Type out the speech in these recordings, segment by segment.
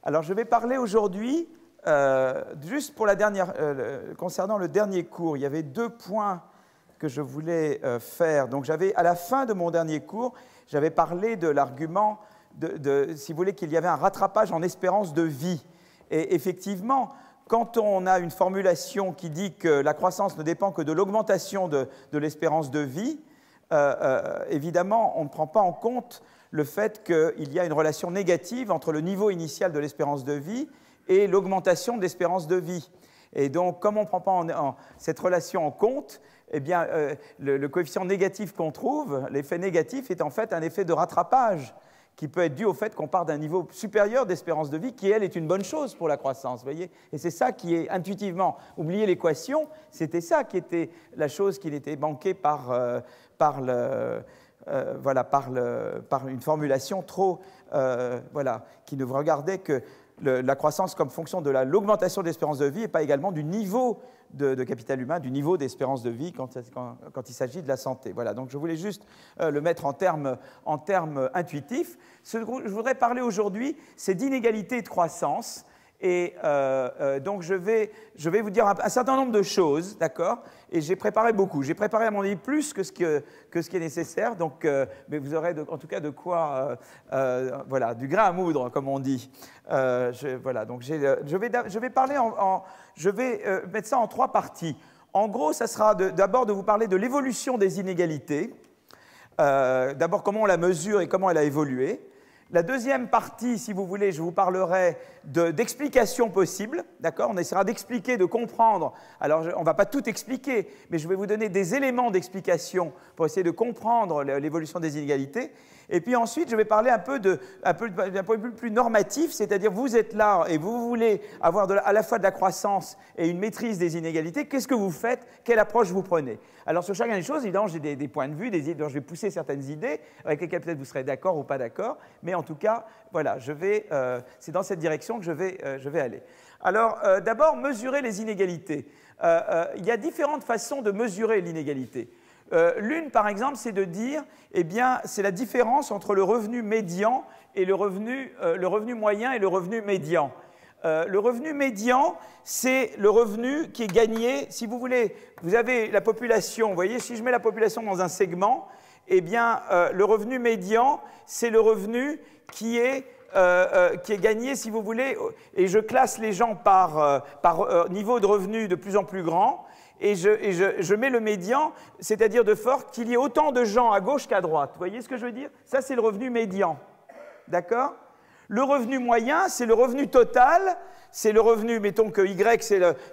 Alors, je vais parler aujourd'hui, juste pour concernant le dernier cours, il y avait 2 points que je voulais faire. Donc, à la fin de mon dernier cours, j'avais parlé de l'argument, si vous voulez, qu'il y avait un rattrapage en espérance de vie. Et effectivement, quand on a une formulation qui dit que la croissance ne dépend que de l'augmentation de l'espérance de vie, évidemment, on ne prend pas en compte le fait qu'il y a une relation négative entre le niveau initial de l'espérance de vie et l'augmentation de l'espérance de vie. Et donc, comme on ne prend pas cette relation en compte, eh bien, le coefficient négatif qu'on trouve, l'effet négatif, est en fait un effet de rattrapage qui peut être dû au fait qu'on part d'un niveau supérieur d'espérance de vie, qui, elle, est une bonne chose pour la croissance, vous voyez. Et c'est ça qui est intuitivement, oubliez l'équation, c'était ça qui était la chose qui était manquée par une formulation trop, qui ne regardait que la croissance comme fonction de l'augmentation de l'espérance de vie et pas également du niveau de capital humain, du niveau d'espérance de vie quand il s'agit de la santé. Voilà, donc je voulais juste le mettre en termes intuitifs. Ce que je voudrais parler aujourd'hui, c'est d'inégalité de croissance. Et donc, je vais vous dire un certain nombre de choses, d'accord? Et j'ai préparé beaucoup. J'ai préparé, à mon avis, plus que ce qui est nécessaire. Donc, mais vous aurez en tout cas de quoi, du grain à moudre, comme on dit. Donc je vais mettre ça en 3 parties. En gros, ça sera d'abord de vous parler de l'évolution des inégalités. D'abord, comment on la mesure et comment elle a évolué. La deuxième partie, si vous voulez, je vous parlerai d'explications possibles, d'accord? On essaiera d'expliquer, de comprendre. Alors, on ne va pas tout expliquer, mais je vais vous donner des éléments d'explication pour essayer de comprendre l'évolution des inégalités. Et puis ensuite, je vais parler d'un point de vue plus normatif, c'est-à-dire vous êtes là et vous voulez avoir à la fois de la croissance et une maîtrise des inégalités. Qu'est-ce que vous faites? Quelle approche vous prenez? Alors sur chacune des choses, évidemment, j'ai des points de vue, je vais pousser certaines idées avec lesquelles peut-être vous serez d'accord ou pas d'accord, mais en tout cas, voilà, c'est dans cette direction que je vais aller. Alors d'abord, mesurer les inégalités. Il y a différentes façons de mesurer l'inégalité. L'une, par exemple, c'est de dire, eh bien, c'est la différence entre le revenu médian et le revenu moyen et le revenu médian. Le revenu médian, c'est le revenu qui est gagné. Si vous voulez, vous avez la population, vous voyez, si je mets la population dans un segment, eh bien, le revenu médian, c'est le revenu qui est gagné, si vous voulez, et je classe les gens par niveau de revenu de plus en plus grand. Et je mets le médian, c'est-à-dire de sorte qu'il y ait autant de gens à gauche qu'à droite. Vous voyez ce que je veux dire? Ça, c'est le revenu médian. D'accord? Le revenu moyen, c'est le revenu total. C'est le revenu, mettons que Y,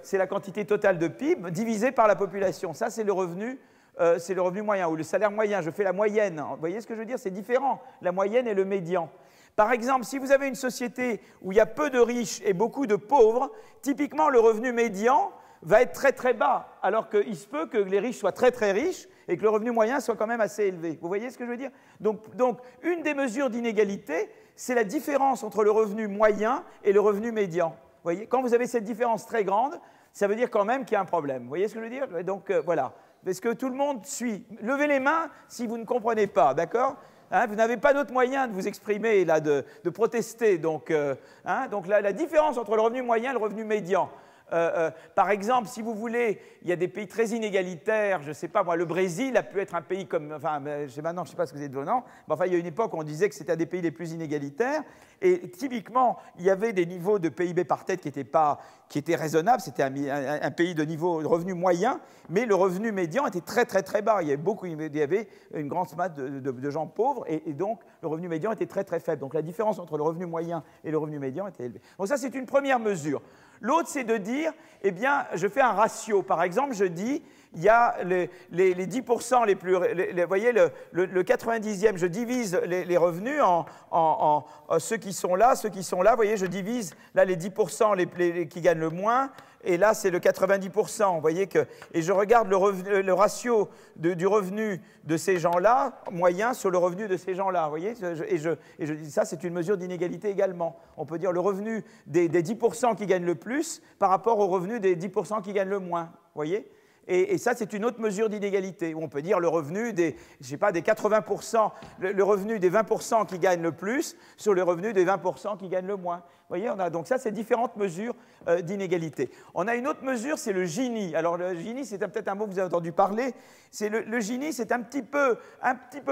c'est la quantité totale de PIB, divisé par la population. Ça, c'est le revenu moyen, ou le salaire moyen. Je fais la moyenne. Vous voyez ce que je veux dire? C'est différent, la moyenne et le médian. Par exemple, si vous avez une société où il y a peu de riches et beaucoup de pauvres, typiquement, le revenu médian va être très très bas, alors qu'il se peut que les riches soient très très riches et que le revenu moyen soit quand même assez élevé. Vous voyez ce que je veux dire? Donc une des mesures d'inégalité, c'est la différence entre le revenu moyen et le revenu médian. Vous voyez? Quand vous avez cette différence très grande, ça veut dire quand même qu'il y a un problème. Vous voyez ce que je veux dire? Donc voilà. Est-ce que tout le monde suit? Levez les mains si vous ne comprenez pas, d'accord? Vous n'avez pas d'autre moyen de vous exprimer, là, de protester. Donc la différence entre le revenu moyen et le revenu médian. Par exemple, si vous voulez, il y a des pays très inégalitaires, je ne sais pas moi, le Brésil a pu être un pays comme, maintenant je ne sais pas ce que vous êtes venant, mais enfin il y a une époque où on disait que c'était un des pays les plus inégalitaires, et typiquement il y avait des niveaux de PIB par tête qui étaient raisonnables, c'était un pays de niveau de revenu moyen, mais le revenu médian était très très très bas, il y avait une grande masse de gens pauvres, et donc le revenu médian était très très faible, donc la différence entre le revenu moyen et le revenu médian était élevée. Donc ça c'est une première mesure. L'autre, c'est de dire, eh bien, je fais un ratio. Par exemple, je dis, il y a les 10% les plus... vous voyez, le 90e, je divise les revenus en ceux qui sont là. Vous voyez, je divise là les 10% qui gagnent le moins. Et là, c'est le 90%. Vous voyez et je regarde le ratio du revenu de ces gens-là, moyen, sur le revenu de ces gens-là. Vous voyez, et je dis ça, c'est une mesure d'inégalité également. On peut dire le revenu des 10% qui gagnent le plus par rapport au revenu des 10% qui gagnent le moins. Vous voyez? Et ça, c'est une autre mesure d'inégalité, où on peut dire le revenu des, je sais pas, des 80%, le revenu des 20% qui gagnent le plus sur le revenu des 20% qui gagnent le moins. Vous voyez, on a donc ça, c'est différentes mesures d'inégalité. On a une autre mesure, c'est le Gini. Alors le Gini, c'est peut-être un mot que vous avez entendu parler. C'est le Gini, c'est un petit peu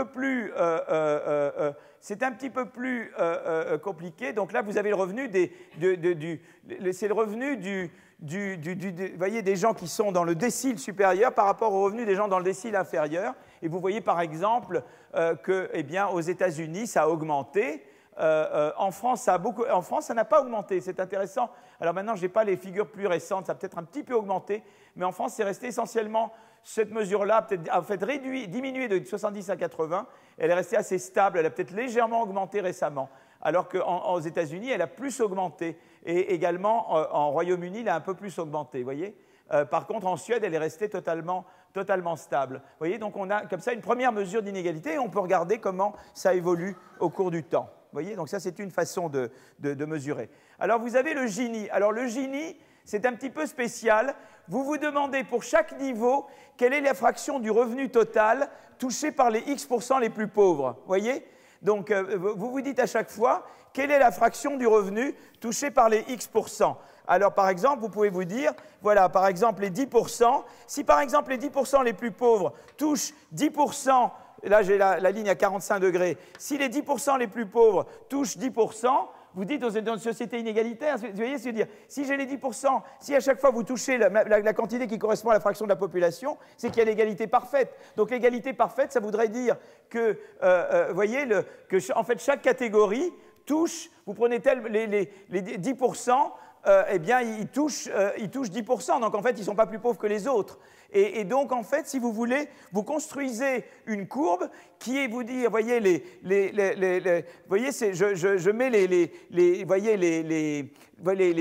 plus compliqué. Donc là, vous avez le revenu c'est le revenu vous voyez, des gens qui sont dans le décile supérieur par rapport au revenu des gens dans le décile inférieur. Et vous voyez par exemple que, eh bien, aux États-Unis, ça a augmenté. En France, ça n'a pas augmenté. C'est intéressant. Alors maintenant, je n'ai pas les figures plus récentes. Ça a peut-être un petit peu augmenté. Mais en France, c'est resté essentiellement cette mesure-là, en fait diminuée de 70 à 80. Elle est restée assez stable. Elle a peut-être légèrement augmenté récemment. Alors qu'aux États-Unis, elle a plus augmenté. Et également, en Royaume-Uni, elle a un peu plus augmenté, vous voyez. Par contre, en Suède, elle est restée totalement stable. Vous voyez, donc on a comme ça une première mesure d'inégalité et on peut regarder comment ça évolue au cours du temps. Vous voyez, donc ça, c'est une façon de mesurer. Alors, vous avez le Gini. Alors, le Gini, c'est un petit peu spécial. Vous vous demandez pour chaque niveau quelle est la fraction du revenu total touché par les X% les plus pauvres. Vous voyez ? Donc, vous vous dites à chaque fois, quelle est la fraction du revenu touché par les X%? Alors, par exemple, vous pouvez vous dire, voilà, par exemple, les 10%. Si, par exemple, les 10% les plus pauvres touchent 10%, là, j'ai la ligne à 45 degrés. Si les 10% les plus pauvres touchent 10%, vous dites, dans une société inégalitaire, vous voyez ce que je veux dire? Si j'ai les 10%, si à chaque fois vous touchez la quantité qui correspond à la fraction de la population, c'est qu'il y a l'égalité parfaite. Donc l'égalité parfaite, ça voudrait dire que, vous voyez, en fait, chaque catégorie touche, vous prenez les 10%, eh bien, ils touchent 10%. Donc, en fait, ils ne sont pas plus pauvres que les autres. Et donc, en fait, si vous voulez, vous construisez une courbe qui est, vous dire, voyez, voyez, je mets les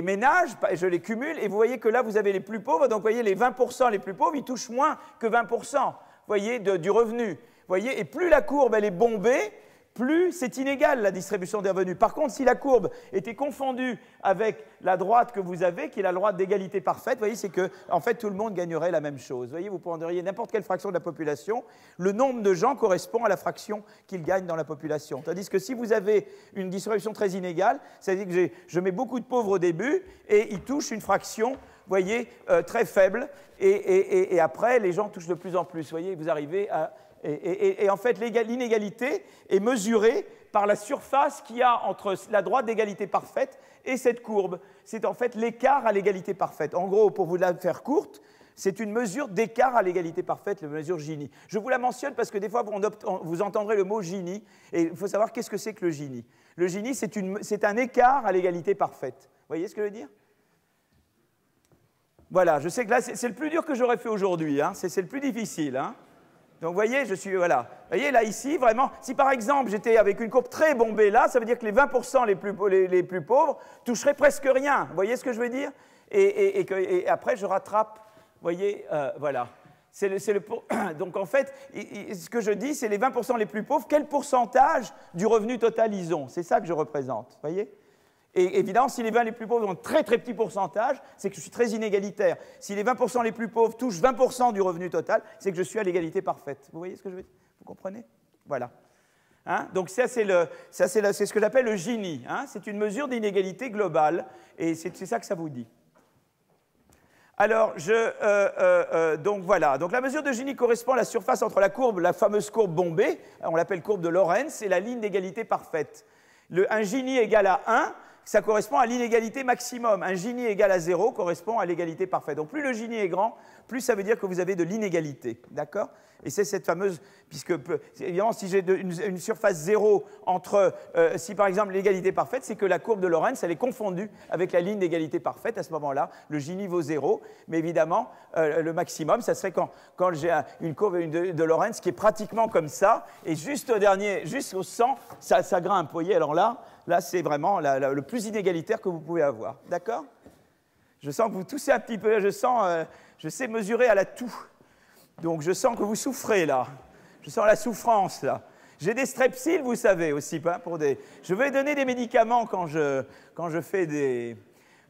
ménages, je les cumule, et vous voyez que là, vous avez les plus pauvres. Donc, vous voyez, les 20% les plus pauvres, ils touchent moins que 20%, voyez, du revenu. Voyez, et plus la courbe, elle est bombée, plus c'est inégal la distribution des revenus. Par contre, si la courbe était confondue avec la droite que vous avez, qui est la droite d'égalité parfaite, vous voyez, c'est que en fait, tout le monde gagnerait la même chose. Vous voyez, vous prendriez n'importe quelle fraction de la population, le nombre de gens correspond à la fraction qu'ils gagnent dans la population. Tandis que si vous avez une distribution très inégale, ça veut dire que je mets beaucoup de pauvres au début et ils touchent une fraction, vous voyez, très faible, et après, les gens touchent de plus en plus. Vous voyez, vous arrivez à... Et en fait, l'inégalité est mesurée par la surface qu'il y a entre la droite d'égalité parfaite et cette courbe. C'est en fait l'écart à l'égalité parfaite. En gros, pour vous la faire courte, c'est une mesure d'écart à l'égalité parfaite, la mesure Gini. Je vous la mentionne parce que des fois, vous entendrez le mot Gini, et il faut savoir qu'est-ce que c'est que le Gini. Le Gini, c'est un écart à l'égalité parfaite. Vous voyez ce que je veux dire? Voilà, je sais que là, c'est le plus dur que j'aurais fait aujourd'hui. Hein. C'est le plus difficile. Hein. Donc, vous voyez, voilà. Vous voyez, là, ici, vraiment, si par exemple, j'étais avec une courbe très bombée là, ça veut dire que les 20% les plus pauvres toucheraient presque rien. Vous voyez ce que je veux dire? Et après, je rattrape, vous voyez, voilà. Donc, en fait, ce que je dis, c'est les 20% les plus pauvres, quel pourcentage du revenu total ils ont? C'est ça que je représente, vous voyez? Et évidemment, si les 20 les plus pauvres ont un très très petit pourcentage, c'est que je suis très inégalitaire. Si les 20% les plus pauvres touchent 20% du revenu total, c'est que je suis à l'égalité parfaite. Vous voyez ce que je veux dire? Vous comprenez? Voilà. Hein? Donc ça, c'est ce que j'appelle le Gini. Hein? C'est une mesure d'inégalité globale, et c'est ça que ça vous dit. Alors, donc voilà. Donc la mesure de Gini correspond à la surface entre la courbe, la fameuse courbe bombée, on l'appelle courbe de Lorenz, et la ligne d'égalité parfaite. Un Gini égal à 1, ça correspond à l'inégalité maximum. Un Gini égal à 0 correspond à l'égalité parfaite. Donc plus le Gini est grand, plus ça veut dire que vous avez de l'inégalité. D'accord? Et c'est cette fameuse, puisque évidemment, si j'ai une surface 0 entre, si par exemple l'égalité parfaite, c'est que la courbe de Lorenz, elle est confondue avec la ligne d'égalité parfaite. À ce moment-là, le Gini vaut 0. Mais évidemment, le maximum, ça serait quand j'ai une courbe de Lorenz qui est pratiquement comme ça, et juste au 100, ça grimpe. Vous voyez, alors là c'est vraiment le plus inégalitaire que vous pouvez avoir. D'accord? Je sens que vous toussez un petit peu, je sais mesurer à la toux. Donc je sens que vous souffrez là. Je sens la souffrance là. J'ai des strepsils, vous savez aussi. Hein, je vais donner des médicaments quand je fais des...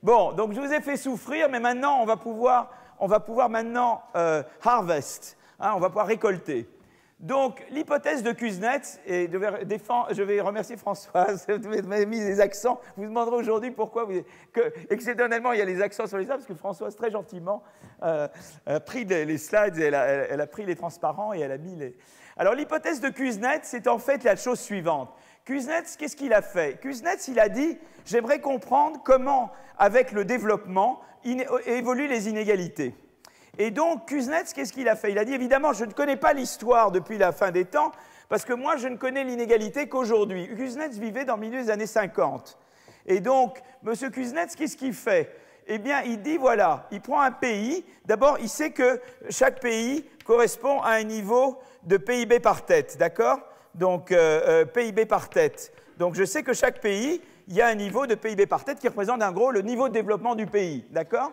Bon, donc je vous ai fait souffrir, mais maintenant on va pouvoir on va pouvoir maintenant harvest, hein, on va pouvoir récolter. Donc, l'hypothèse de Kuznets, et je vais remercier Françoise, vous m'avez mis des accents, vous me demanderez aujourd'hui pourquoi, exceptionnellement, il y a les accents sur les arbres, parce que Françoise, très gentiment, a pris les slides, et elle a pris les transparents, et elle a mis les... Alors, l'hypothèse de Kuznets, c'est en fait la chose suivante. Kuznets, qu'est-ce qu'il a fait? Kuznets, il a dit, j'aimerais comprendre comment, avec le développement, évoluent les inégalités. Et donc, Kuznets, qu'est-ce qu'il a fait? Il a dit, évidemment, je ne connais pas l'histoire depuis la fin des temps, parce que moi, je ne connais l'inégalité qu'aujourd'hui. Kuznets vivait dans le milieu des années 50. Et donc, M. Kuznets, qu'est-ce qu'il fait? Eh bien, il dit, voilà, il prend un pays. D'abord, il sait que chaque pays correspond à un niveau de PIB par tête, d'accord? Donc, PIB par tête. Donc, je sais que chaque pays, il y a un niveau de PIB par tête qui représente, en gros, le niveau de développement du pays, d'accord?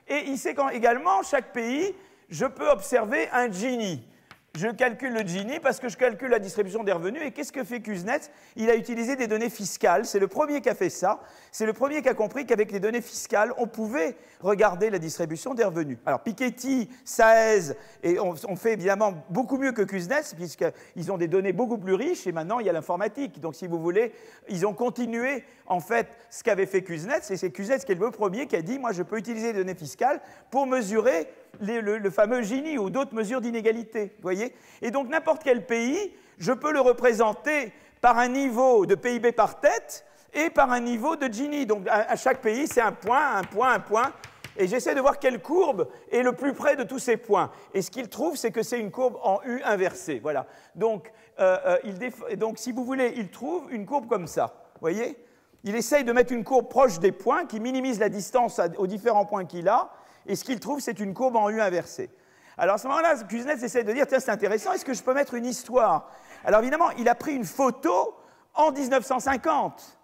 Et il sait qu'également, chaque pays, je peux observer un Gini. Je calcule le Gini parce que je calcule la distribution des revenus. Et qu'est-ce que fait Kuznets? Il a utilisé des données fiscales. C'est le premier qui a fait ça. C'est le premier qui a compris qu'avec les données fiscales, on pouvait regarder la distribution des revenus. Alors, Piketty, Saez, et on fait évidemment beaucoup mieux que Kuznets, puisqu'ils ont des données beaucoup plus riches, et maintenant, il y a l'informatique. Donc, si vous voulez, ils ont continué, en fait, ce qu'avait fait Kuznets, et c'est Kuznets qui est le premier qui a dit, moi, je peux utiliser des données fiscales pour mesurer le fameux Gini ou d'autres mesures d'inégalité, vous voyez? Et donc, n'importe quel pays, je peux le représenter par un niveau de PIB par tête et par un niveau de Gini. Donc, à chaque pays, c'est un point, un point, un point. Et j'essaie de voir quelle courbe est le plus près de tous ces points. Et ce qu'il trouve, c'est que c'est une courbe en U inversée. Voilà. Donc, si vous voulez, il trouve une courbe comme ça. Vous voyez? Il essaye de mettre une courbe proche des points qui minimise la distance aux différents points qu'il a. Et ce qu'il trouve, c'est une courbe en U inversée. Alors à ce moment-là, Kuznets essaie de dire, tiens, c'est intéressant, est-ce que je peux mettre une histoire? Alors évidemment, il a pris une photo en 1950.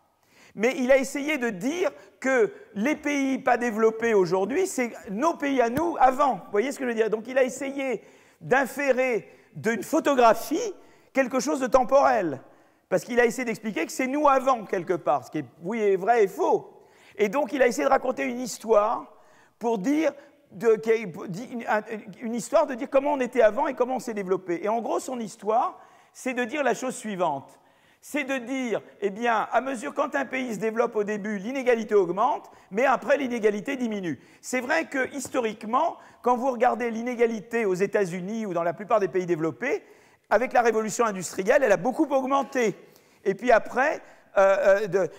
Mais il a essayé de dire que les pays pas développés aujourd'hui, c'est nos pays à nous avant. Vous voyez ce que je veux dire? Donc il a essayé d'inférer d'une photographie quelque chose de temporel. Parce qu'il a essayé d'expliquer que c'est nous avant, quelque part. Ce qui est, oui, est vrai et faux. Et donc il a essayé de raconter une histoire pour dire une histoire de dire comment on était avant et comment on s'est développé. Et en gros, son histoire, c'est de dire la chose suivante. C'est de dire, eh bien, à mesure quand un pays se développe au début, l'inégalité augmente, mais après, l'inégalité diminue. C'est vrai que, historiquement, quand vous regardez l'inégalité aux États-Unis ou dans la plupart des pays développés, avec la révolution industrielle, elle a beaucoup augmenté. Et puis après,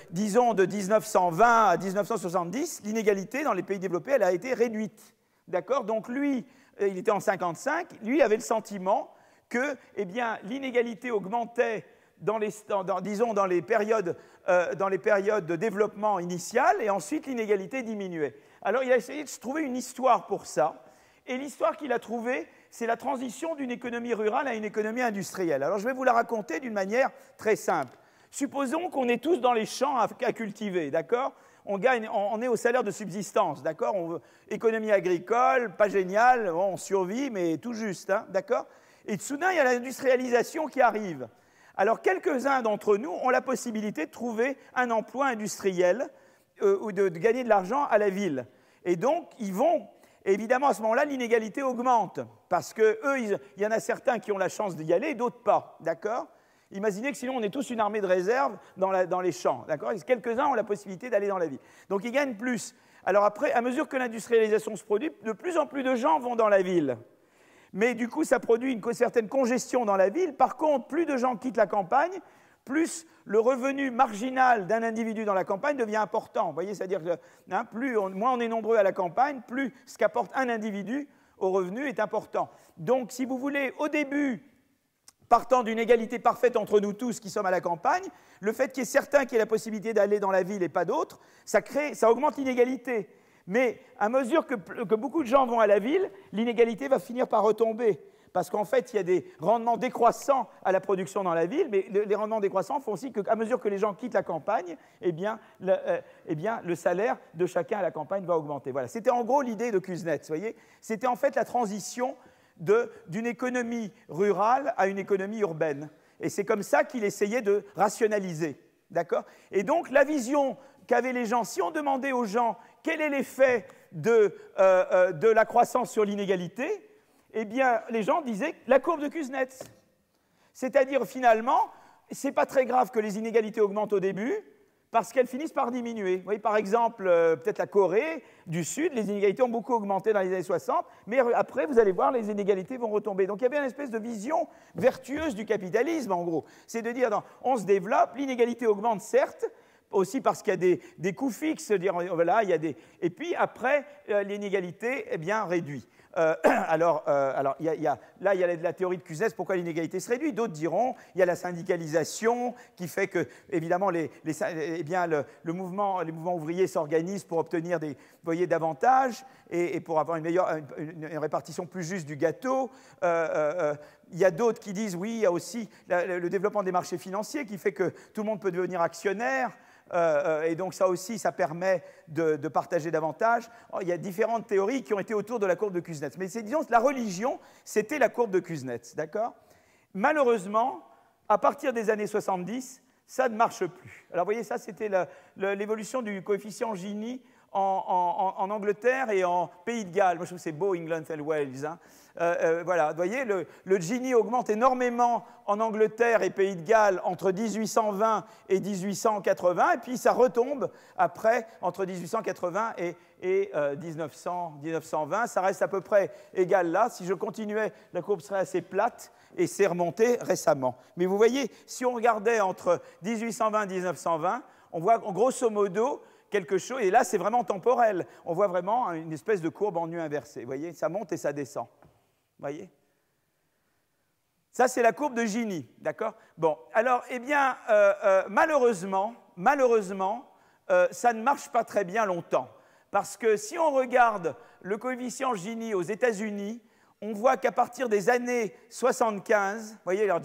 disons de 1920 à 1970, l'inégalité dans les pays développés, elle a été réduite. D'accord? Donc lui, il était en 55, lui avait le sentiment que eh bien, l'inégalité augmentait dans les périodes de développement initial, et ensuite l'inégalité diminuait. Alors il a essayé de trouver une histoire pour ça, et l'histoire qu'il a trouvée, c'est la transition d'une économie rurale à une économie industrielle. Alors je vais vous la raconter d'une manière très simple. Supposons qu'on est tous dans les champs à cultiver, d'accord? On est au salaire de subsistance, d'accord? Économie agricole, pas génial, on survit, mais tout juste, hein, d'accord? Et soudain, il y a l'industrialisation qui arrive. Alors, quelques-uns d'entre nous ont la possibilité de trouver un emploi industriel ou de gagner de l'argent à la ville. Et donc, ils vont... Évidemment, à ce moment-là, l'inégalité augmente, parce qu'eux, il y en a certains qui ont la chance d'y aller et d'autres pas, d'accord? Imaginez que sinon, on est tous une armée de réserve dans les champs, d'accord? Quelques-uns ont la possibilité d'aller dans la ville. Donc, ils gagnent plus. Alors après, à mesure que l'industrialisation se produit, de plus en plus de gens vont dans la ville. Mais du coup, ça produit une certaine congestion dans la ville. Par contre, plus de gens quittent la campagne, plus le revenu marginal d'un individu dans la campagne devient important. Vous voyez, c'est-à-dire que moins on est nombreux à la campagne, plus ce qu'apporte un individu au revenu est important. Donc, si vous voulez, au début, partant d'une égalité parfaite entre nous tous qui sommes à la campagne, le fait qu'il y ait certains qui aient la possibilité d'aller dans la ville et pas d'autres, ça augmente l'inégalité. Mais à mesure que beaucoup de gens vont à la ville, l'inégalité va finir par retomber. Parce qu'en fait, il y a des rendements décroissants à la production dans la ville, mais les rendements décroissants font aussi qu'à mesure que les gens quittent la campagne, eh bien, le salaire de chacun à la campagne va augmenter. Voilà. C'était en gros l'idée de Kuznets, vous voyez. C'était en fait la transition d'une économie rurale à une économie urbaine. Et c'est comme ça qu'il essayait de rationaliser. D'accord? Et donc, la vision qu'avaient les gens, si on demandait aux gens quel est l'effet de la croissance sur l'inégalité, eh bien, les gens disaient la courbe de Kuznets. C'est-à-dire, finalement, ce n'est pas très grave que les inégalités augmentent au début, parce qu'elles finissent par diminuer. Vous voyez, par exemple, peut-être la Corée du Sud, les inégalités ont beaucoup augmenté dans les années 60, mais après, vous allez voir, les inégalités vont retomber. Donc il y a bien une espèce de vision vertueuse du capitalisme, en gros. C'est de dire, on se développe, l'inégalité augmente, certes, aussi parce qu'il y a des coûts fixes, dire, voilà, il y a des... et puis après, l'inégalité est bien réduite. Alors, là, il y a la théorie de Kuznets, pourquoi l'inégalité se réduit. D'autres diront, il y a la syndicalisation qui fait que, évidemment, les mouvements ouvriers s'organisent pour obtenir davantage et pour avoir une répartition plus juste du gâteau. Il y a d'autres qui disent, oui, il y a aussi le développement des marchés financiers qui fait que tout le monde peut devenir actionnaire. Et donc ça aussi, ça permet de partager davantage. Il y a différentes théories qui ont été autour de la courbe de Kuznets. Mais disons, la religion, c'était la courbe de Kuznets, d'accord ? Malheureusement, à partir des années 70, ça ne marche plus. Alors vous voyez, ça c'était l'évolution du coefficient Gini en Angleterre et en Pays de Galles. Moi je trouve que c'est beau, England and Wales. Hein. Voilà, vous voyez, le Gini augmente énormément en Angleterre et Pays de Galles entre 1820 et 1880, et puis ça retombe après entre 1880 et 1920. Ça reste à peu près égal là. Si je continuais, la courbe serait assez plate et c'est remonté récemment. Mais vous voyez, si on regardait entre 1820 et 1920, on voit grosso modo quelque chose, et là c'est vraiment temporel. On voit vraiment une espèce de courbe en nu inversée. Vous voyez, ça monte et ça descend. Vous voyez ? Ça, c'est la courbe de Gini, d'accord ? Bon, alors, eh bien, malheureusement, ça ne marche pas très bien longtemps. Parce que si on regarde le coefficient Gini aux États-Unis, on voit qu'à partir des années 75, vous voyez, alors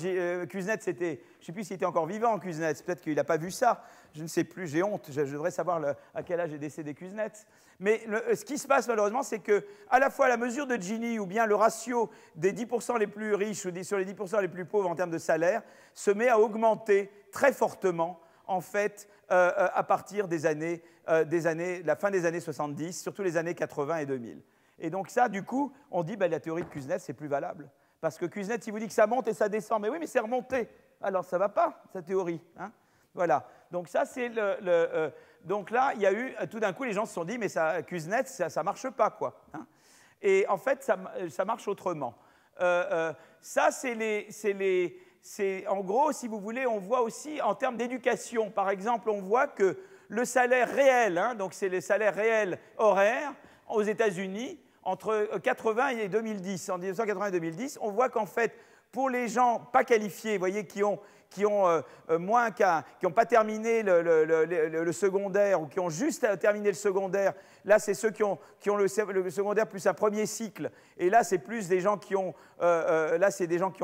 Kuznets, c'était, je ne sais plus s'il était encore vivant, Kuznets, peut-être qu'il n'a pas vu ça, je ne sais plus, j'ai honte, je devrais savoir à quel âge est décédé Kuznets. Mais ce qui se passe malheureusement, c'est que à la fois la mesure de Gini ou bien le ratio des 10% les plus riches ou sur les 10% les plus pauvres en termes de salaire se met à augmenter très fortement, en fait, à partir la fin des années 70, surtout les années 80 et 2000. Et donc ça, du coup, on dit la théorie de Kuznets, c'est plus valable. Parce que Kuznets, il vous dit que ça monte et ça descend. Mais oui, mais c'est remonté. Alors ça ne va pas, cette théorie. Hein, voilà. Donc ça, c'est donc là, il y a eu, tout d'un coup, les gens se sont dit, mais Kuznets, ça ne marche pas, quoi. Hein. Et en fait, ça marche autrement. Ça, c'est en gros, si vous voulez, on voit aussi en termes d'éducation. Par exemple, on voit que le salaire réel, hein, donc c'est le salaire réel horaire aux États-Unis, entre 80 et 2010, en 1980 et 2010, on voit qu'en fait, pour les gens pas qualifiés, vous voyez, qui ont pas terminé le secondaire ou qui ont juste terminé le secondaire, là, c'est ceux qui ont le secondaire plus un premier cycle. Et là, c'est plus des gens qui ont,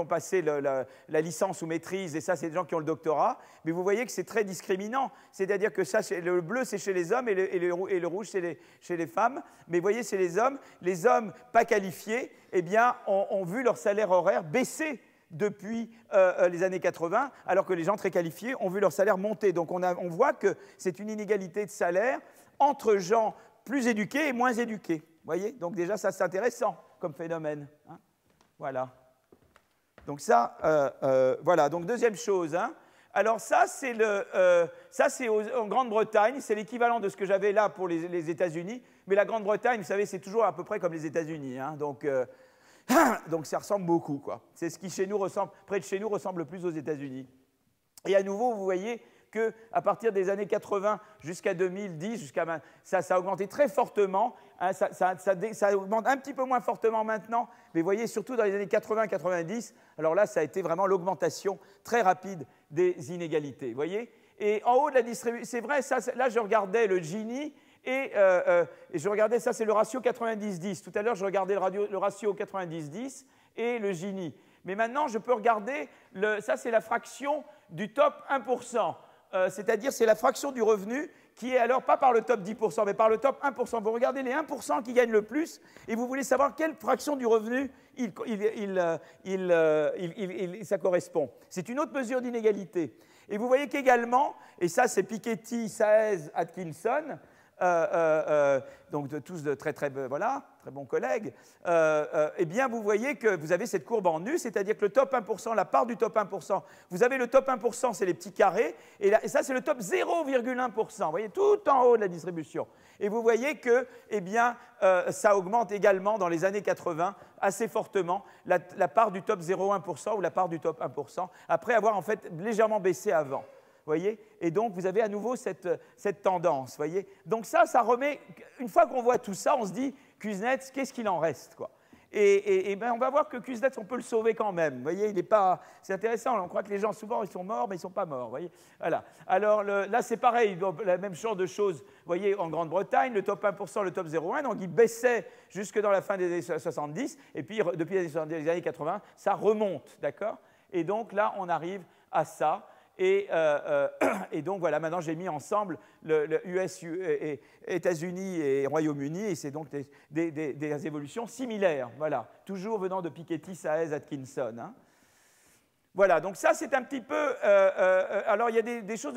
passé la licence ou maîtrise, et ça, c'est des gens qui ont le doctorat. Mais vous voyez que c'est très discriminant. C'est-à-dire que ça, le bleu, c'est chez les hommes et le rouge, c'est chez les femmes. Mais vous voyez, c'est les hommes. Les hommes pas qualifiés, eh bien, ont vu leur salaire horaire baisser depuis les années 80, alors que les gens très qualifiés ont vu leur salaire monter. Donc on voit que c'est une inégalité de salaire entre gens plus éduqués et moins éduqués. Vous voyez ? Donc déjà, ça, c'est intéressant comme phénomène. Hein, voilà. Donc ça, voilà. Donc deuxième chose. Hein. Alors ça, c'est en Grande-Bretagne. C'est l'équivalent de ce que j'avais là pour les États-Unis. Mais la Grande-Bretagne, vous savez, c'est toujours à peu près comme les États-Unis. Hein. Donc ça ressemble beaucoup, quoi. C'est ce qui près de chez nous ressemble le plus aux États-Unis. Et à nouveau, vous voyez qu'à partir des années 80 jusqu'à 2010, ça a augmenté très fortement. Hein, ça augmente un petit peu moins fortement maintenant, mais vous voyez, surtout dans les années 80-90, alors là, ça a été vraiment l'augmentation très rapide des inégalités. Vous voyez ? Et en haut de la distribution, c'est vrai, là, je regardais le Gini. Et je regardais, ça c'est le ratio 90-10. Tout à l'heure, je regardais le ratio 90-10 et le Gini. Mais maintenant, je peux regarder, ça c'est la fraction du top 1%. C'est-à-dire, c'est la fraction du revenu qui est alors pas par le top 10%, mais par le top 1%. Vous regardez les 1% qui gagnent le plus et vous voulez savoir quelle fraction du revenu ça correspond. C'est une autre mesure d'inégalité. Et vous voyez qu'également, et ça c'est Piketty, Saez, Atkinson, donc tous de très bons collègues, eh bien vous voyez que vous avez cette courbe en U, c'est-à-dire que le top 1%, la part du top 1%, vous avez le top 1%, c'est les petits carrés, et ça c'est le top 0,1%, vous voyez, tout en haut de la distribution. Et vous voyez que eh bien, ça augmente également dans les années 80 assez fortement, la part du top 0,1% ou la part du top 1%, après avoir en fait légèrement baissé avant. Voyez, et donc, vous avez à nouveau cette tendance. Voyez, donc ça remet, une fois qu'on voit tout ça, on se dit, Kuznets, qu'est-ce qu'il en reste, quoi? Et ben, on va voir que Kuznets, on peut le sauver quand même. Vous voyez, il n'est pas... C'est intéressant, on croit que les gens, souvent, ils sont morts, mais ils ne sont pas morts. Voyez, voilà. Alors, là, c'est pareil, la même genre de choses. Vous voyez, en Grande-Bretagne, le top 1%, le top 0,1, donc il baissait jusque dans la fin des années 70, et puis, depuis les années 80, ça remonte, d'accord? Et donc, là, on arrive à ça. Et donc voilà, maintenant j'ai mis ensemble le États-Unis et Royaume-Uni, et c'est donc des évolutions similaires, voilà, toujours venant de Piketty, Saez, Atkinson. Hein. Voilà, donc ça c'est un petit peu. Alors il y a des choses.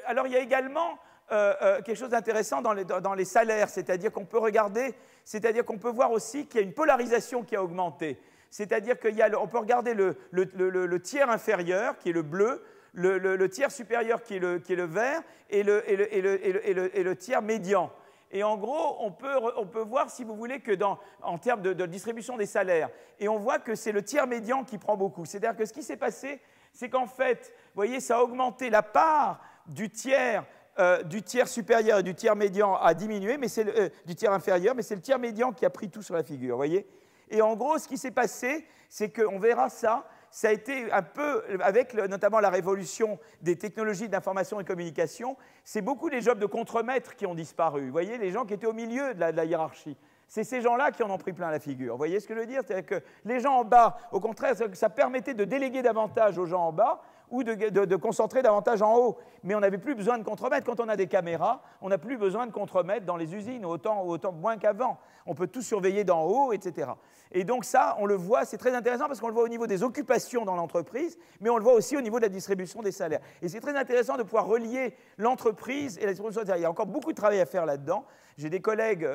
Alors il y a également quelque chose d'intéressant dans les salaires, c'est-à-dire qu'on peut regarder, c'est-à-dire qu'on peut voir aussi qu'il y a une polarisation qui a augmenté. C'est-à-dire qu'on peut regarder le tiers inférieur, qui est le bleu, le tiers supérieur qui est le vert et le tiers médian. Et en gros, on peut voir, si vous voulez, que en termes de distribution des salaires, et on voit que c'est le tiers médian qui prend beaucoup. C'est-à-dire que ce qui s'est passé, c'est qu'en fait, vous voyez, ça a augmenté la part du tiers supérieur et du tiers médian a diminué, mais c'est du tiers inférieur, mais c'est le tiers médian qui a pris tout sur la figure, vous voyez. Et en gros, ce qui s'est passé, c'est qu'on verra ça a été un peu, avec notamment la révolution des technologies d'information et communication, c'est beaucoup les jobs de contremaître qui ont disparu. Vous voyez, les gens qui étaient au milieu de la hiérarchie. C'est ces gens-là qui en ont pris plein la figure. Vous voyez ce que je veux dire? C'est-à-dire que les gens en bas, au contraire, ça permettait de déléguer davantage aux gens en bas ou de concentrer davantage en haut. Mais on n'avait plus besoin de contremaître. Quand on a des caméras, on n'a plus besoin de contremaître dans les usines, autant moins qu'avant. On peut tout surveiller d'en haut, etc. Et donc ça, on le voit, c'est très intéressant parce qu'on le voit au niveau des occupations dans l'entreprise, mais on le voit aussi au niveau de la distribution des salaires. Et c'est très intéressant de pouvoir relier l'entreprise et la distribution des salaires. Il y a encore beaucoup de travail à faire là-dedans. J'ai des collègues,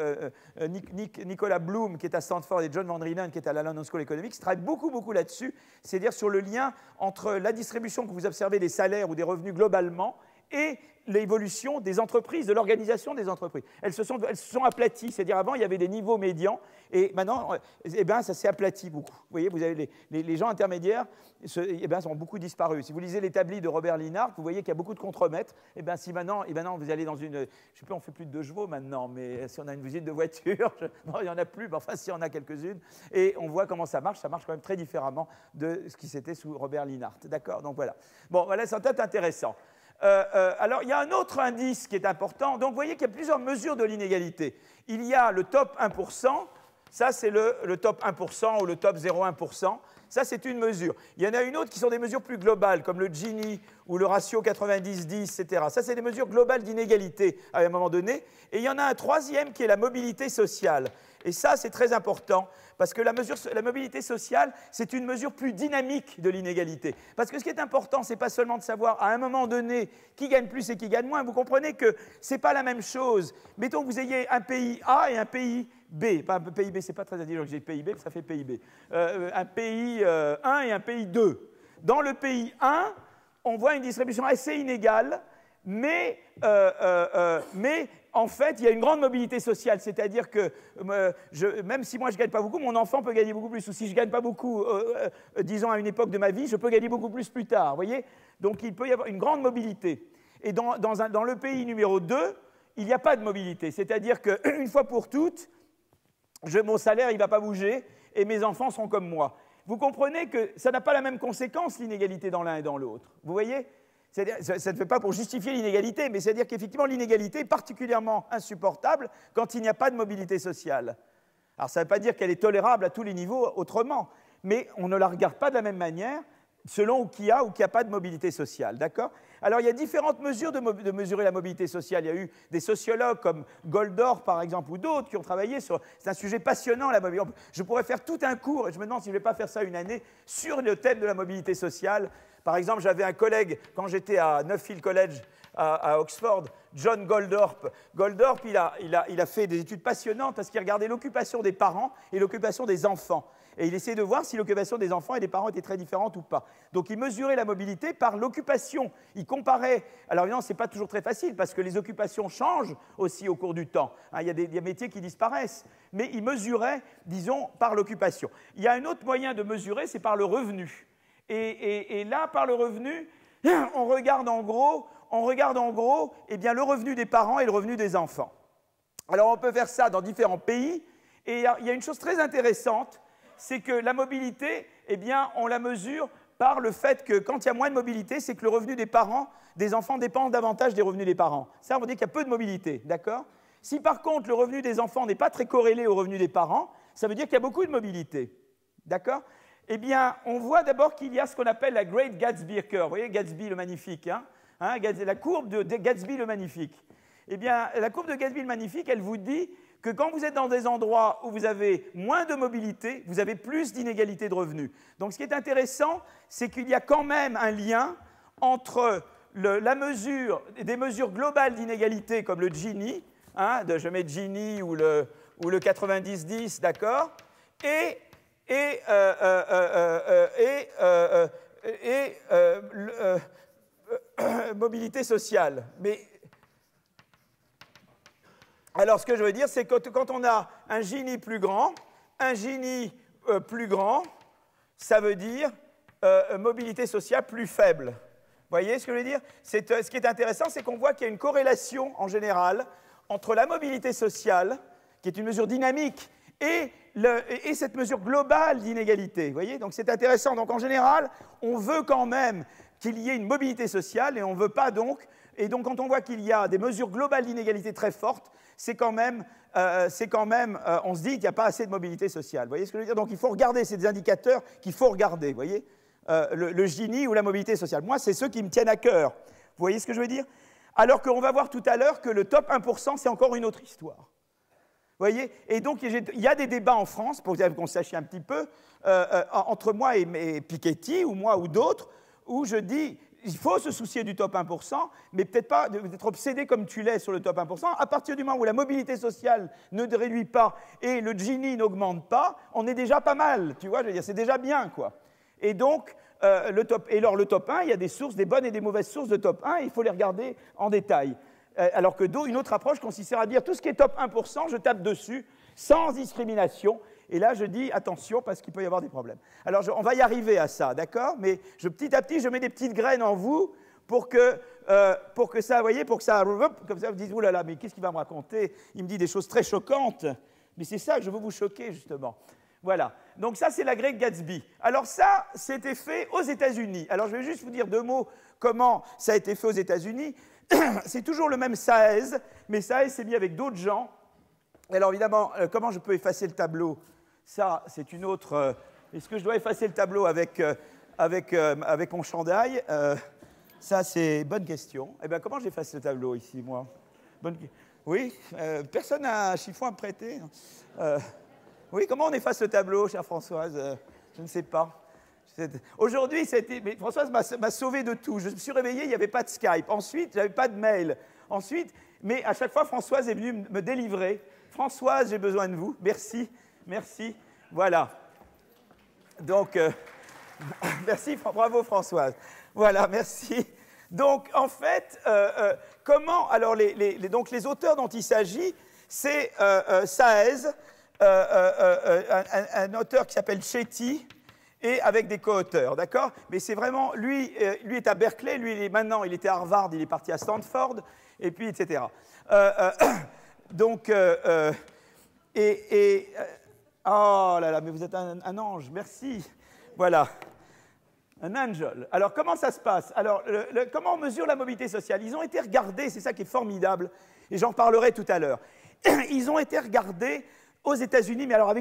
Nicolas Bloom, qui est à Stanford, et John Van Drienen, qui est à la London School Economics, qui travaillent beaucoup là-dessus, c'est-à-dire sur le lien entre la distribution que vous observez des salaires ou des revenus globalement et l'évolution des entreprises, de l'organisation des entreprises. Elles se sont aplaties, c'est-à-dire avant, il y avait des niveaux médians, et maintenant, eh ben, ça s'est aplati beaucoup. Vous voyez, vous avez les gens intermédiaires, eh ben, ont beaucoup disparu. Si vous lisez l'établi de Robert Linhart, vous voyez qu'il y a beaucoup de contremaîtres. Eh ben, si maintenant, vous allez dans une... Je ne sais plus, on ne fait plus de 2 chevaux maintenant, mais si on a une visite de voiture, non, il n'y en a plus, mais enfin, si on a quelques-unes, et on voit comment ça marche quand même très différemment de ce qui c'était sous Robert Linhart. D'accord? Donc voilà. Bon, voilà, c'est peut-être intéressant. Alors, il y a un autre indice qui est important. Donc, vous voyez qu'il y a plusieurs mesures de l'inégalité. Il y a le top 1%, ça c'est le top 1% ou le top 0,1%. Ça, c'est une mesure. Il y en a une autre qui sont des mesures plus globales, comme le Gini ou le ratio 90-10, etc. Ça, c'est des mesures globales d'inégalité à un moment donné. Et il y en a un troisième qui est la mobilité sociale. Et ça, c'est très important, parce que la mobilité sociale, c'est une mesure plus dynamique de l'inégalité. Parce que ce qui est important, ce n'est pas seulement de savoir à un moment donné qui gagne plus et qui gagne moins. Vous comprenez que ce n'est pas la même chose. Mettons que vous ayez un pays A et un pays B. Pas un PIB, ce n'est pas très intelligent que j'ai PIB, ça fait PIB. Un pays 1 et un pays 2. Dans le pays 1, on voit une distribution assez inégale, mais en fait, il y a une grande mobilité sociale, c'est-à-dire que même si moi je ne gagne pas beaucoup, mon enfant peut gagner beaucoup plus. Ou si je ne gagne pas beaucoup, disons à une époque de ma vie, je peux gagner beaucoup plus tard. Vous voyez? Donc il peut y avoir une grande mobilité. Et dans le pays numéro 2, il n'y a pas de mobilité. C'est-à-dire qu'une fois pour toutes, mon salaire il ne va pas bouger et mes enfants seront comme moi. Vous comprenez que ça n'a pas la même conséquence, l'inégalité dans l'un et dans l'autre. Vous voyez? Ça ne fait pas pour justifier l'inégalité, mais c'est-à-dire qu'effectivement, l'inégalité est particulièrement insupportable quand il n'y a pas de mobilité sociale. Alors, ça ne veut pas dire qu'elle est tolérable à tous les niveaux autrement, mais on ne la regarde pas de la même manière selon qu'il y a ou qu'il n'y a pas de mobilité sociale, d'accord? Alors, il y a différentes mesures de mesurer la mobilité sociale. Il y a eu des sociologues comme Goldorf, par exemple, ou d'autres qui ont travaillé sur... C'est un sujet passionnant, la mobilité. Je pourrais faire tout un cours, et je me demande si je ne vais pas faire ça une année, sur le thème de la mobilité sociale. Par exemple, j'avais un collègue, quand j'étais à Nuffield College, à Oxford, John Goldorf. Goldorf, il a fait des études passionnantes parce qu'il regardait l'occupation des parents et l'occupation des enfants. Et il essayait de voir si l'occupation des enfants et des parents était très différente ou pas. Donc il mesurait la mobilité par l'occupation. Il comparait. Alors évidemment, ce n'est pas toujours très facile parce que les occupations changent aussi au cours du temps. Il y a des métiers qui disparaissent. Mais il mesurait, disons, par l'occupation. Il y a un autre moyen de mesurer, c'est par le revenu. Et là, par le revenu, on regarde en gros eh bien, le revenu des parents et le revenu des enfants. Alors on peut faire ça dans différents pays. Et il y a une chose très intéressante, c'est que la mobilité, eh bien, on la mesure par le fait que quand il y a moins de mobilité, c'est que le revenu des parents, des enfants dépend davantage des revenus des parents. Ça, on veut dire qu'il y a peu de mobilité, d'accord? Si par contre le revenu des enfants n'est pas très corrélé au revenu des parents, ça veut dire qu'il y a beaucoup de mobilité, d'accord? Eh bien, on voit d'abord qu'il y a ce qu'on appelle la Great Gatsby Curve. Vous voyez Gatsby le magnifique, hein? La courbe de Gatsby le magnifique. Eh bien, la courbe de Gatsby le magnifique, elle vous dit que quand vous êtes dans des endroits où vous avez moins de mobilité, vous avez plus d'inégalité de revenus. Donc ce qui est intéressant, c'est qu'il y a quand même un lien entre la mesure, des mesures globales d'inégalité comme le Gini, hein, je mets Gini ou le 90-10, d'accord, et mobilité sociale. Mais alors, ce que je veux dire, c'est que quand on a un Gini plus grand, ça veut dire mobilité sociale plus faible. Vous voyez ce que je veux dire? Ce qui est intéressant, c'est qu'on voit qu'il y a une corrélation, en général, entre la mobilité sociale, qui est une mesure dynamique, et cette mesure globale d'inégalité. Vous voyez? Donc, c'est intéressant. Donc, en général, on veut quand même qu'il y ait une mobilité sociale, et on ne veut pas donc... Et donc, quand on voit qu'il y a des mesures globales d'inégalité très fortes, c'est quand même, on se dit qu'il n'y a pas assez de mobilité sociale. Vous voyez ce que je veux dire? Donc, il faut regarder, c'est des indicateurs qu'il faut regarder, vous voyez, le Gini ou la mobilité sociale. Moi, c'est ceux qui me tiennent à cœur. Vous voyez ce que je veux dire? Alors qu'on va voir tout à l'heure que le top 1%, c'est encore une autre histoire. Vous voyez? Et donc, il y a des débats en France, pour qu'on sache un petit peu, entre moi et Piketty, ou moi ou d'autres, où je dis... Il faut se soucier du top 1%, mais peut-être pas d'être obsédé comme tu l'es sur le top 1%. À partir du moment où la mobilité sociale ne réduit pas et le Gini n'augmente pas, on est déjà pas mal, tu vois, je veux dire, c'est déjà bien, quoi. Et donc, le top 1, il y a des sources, des bonnes et des mauvaises sources de top 1, et il faut les regarder en détail. Alors que une autre approche consistera à dire tout ce qui est top 1%, je tape dessus, sans discrimination. Et là, je dis attention parce qu'il peut y avoir des problèmes. Alors, on va y arriver à ça, d'accord? Mais petit à petit, je mets des petites graines en vous pour que ça, vous voyez, pour que ça, comme ça, vous dites, oulala, là là, mais qu'est-ce qu'il va me raconter? Il me dit des choses très choquantes. Mais c'est ça que je veux vous choquer, justement. Voilà. Donc ça, c'est la Great Gatsby. Alors ça, c'était fait aux États-Unis. Alors, je vais juste vous dire deux mots comment ça a été fait aux États-Unis. C'est toujours le même Saez, mais Saez s'est mis avec d'autres gens. Alors, évidemment, comment je peux effacer le tableau? Ça, c'est une autre... Est-ce que je dois effacer le tableau avec mon chandail? Ça, c'est bonne question. Eh bien, comment j'efface le tableau ici, moi? Oui, personne n'a un chiffon à me prêter? Oui, comment on efface le tableau, chère Françoise? Je ne sais pas. Aujourd'hui, mais Françoise m'a sauvé de tout. Je me suis réveillé, il n'y avait pas de Skype. Ensuite, il n'y avait pas de mail. Ensuite, mais à chaque fois, Françoise est venue me délivrer. Françoise, j'ai besoin de vous. Merci. Merci. Voilà. Donc, merci, bravo Françoise. Voilà, merci. Donc, en fait, comment... Alors, donc, les auteurs dont il s'agit, c'est Saez, un auteur qui s'appelle Chetty, et avec des co-auteurs, d'accord? Mais c'est vraiment... Lui est à Berkeley, maintenant, il était à Harvard, il est parti à Stanford, et puis, etc. Donc... oh là là, mais vous êtes un ange, merci. Voilà, un angel. Alors, comment ça se passe? Alors, comment on mesure la mobilité sociale? Ils ont été regardés, c'est ça qui est formidable, et j'en parlerai tout à l'heure. Ils ont été regardés aux États-Unis, mais alors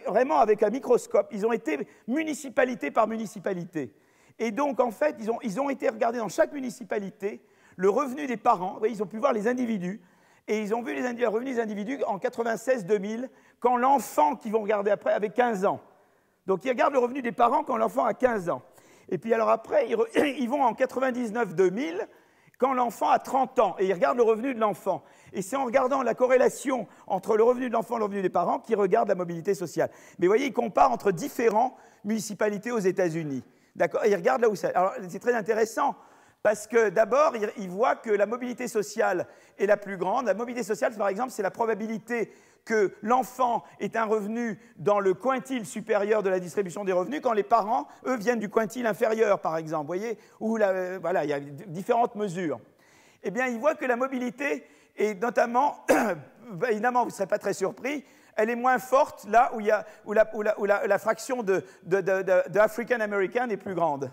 vraiment avec un microscope. Ils ont été municipalité par municipalité. Et donc, en fait, ils ont été regardés dans chaque municipalité, le revenu des parents, vous voyez, ils ont pu voir les individus, et ils ont vu les revenus des individus en 96-2000, quand l'enfant qu'ils vont regarder après avait 15 ans. Donc, ils regardent le revenu des parents quand l'enfant a 15 ans. Et puis, alors après, ils vont en 99-2000, quand l'enfant a 30 ans, et ils regardent le revenu de l'enfant. Et c'est en regardant la corrélation entre le revenu de l'enfant et le revenu des parents qu'ils regardent la mobilité sociale. Mais vous voyez, ils comparent entre différentes municipalités aux États-Unis. D'accord ? Et ils regardent là où c'est. Alors, c'est très intéressant, parce que d'abord, ils voient que la mobilité sociale est la plus grande. La mobilité sociale, par exemple, c'est la probabilité que l'enfant ait un revenu dans le quintile supérieur de la distribution des revenus quand les parents, eux, viennent du quintile inférieur, par exemple. Vous voyez, où voilà, il y a différentes mesures. Eh bien, ils voient que la mobilité est notamment, évidemment, vous ne serez pas très surpris, elle est moins forte là où la fraction de African American est plus grande.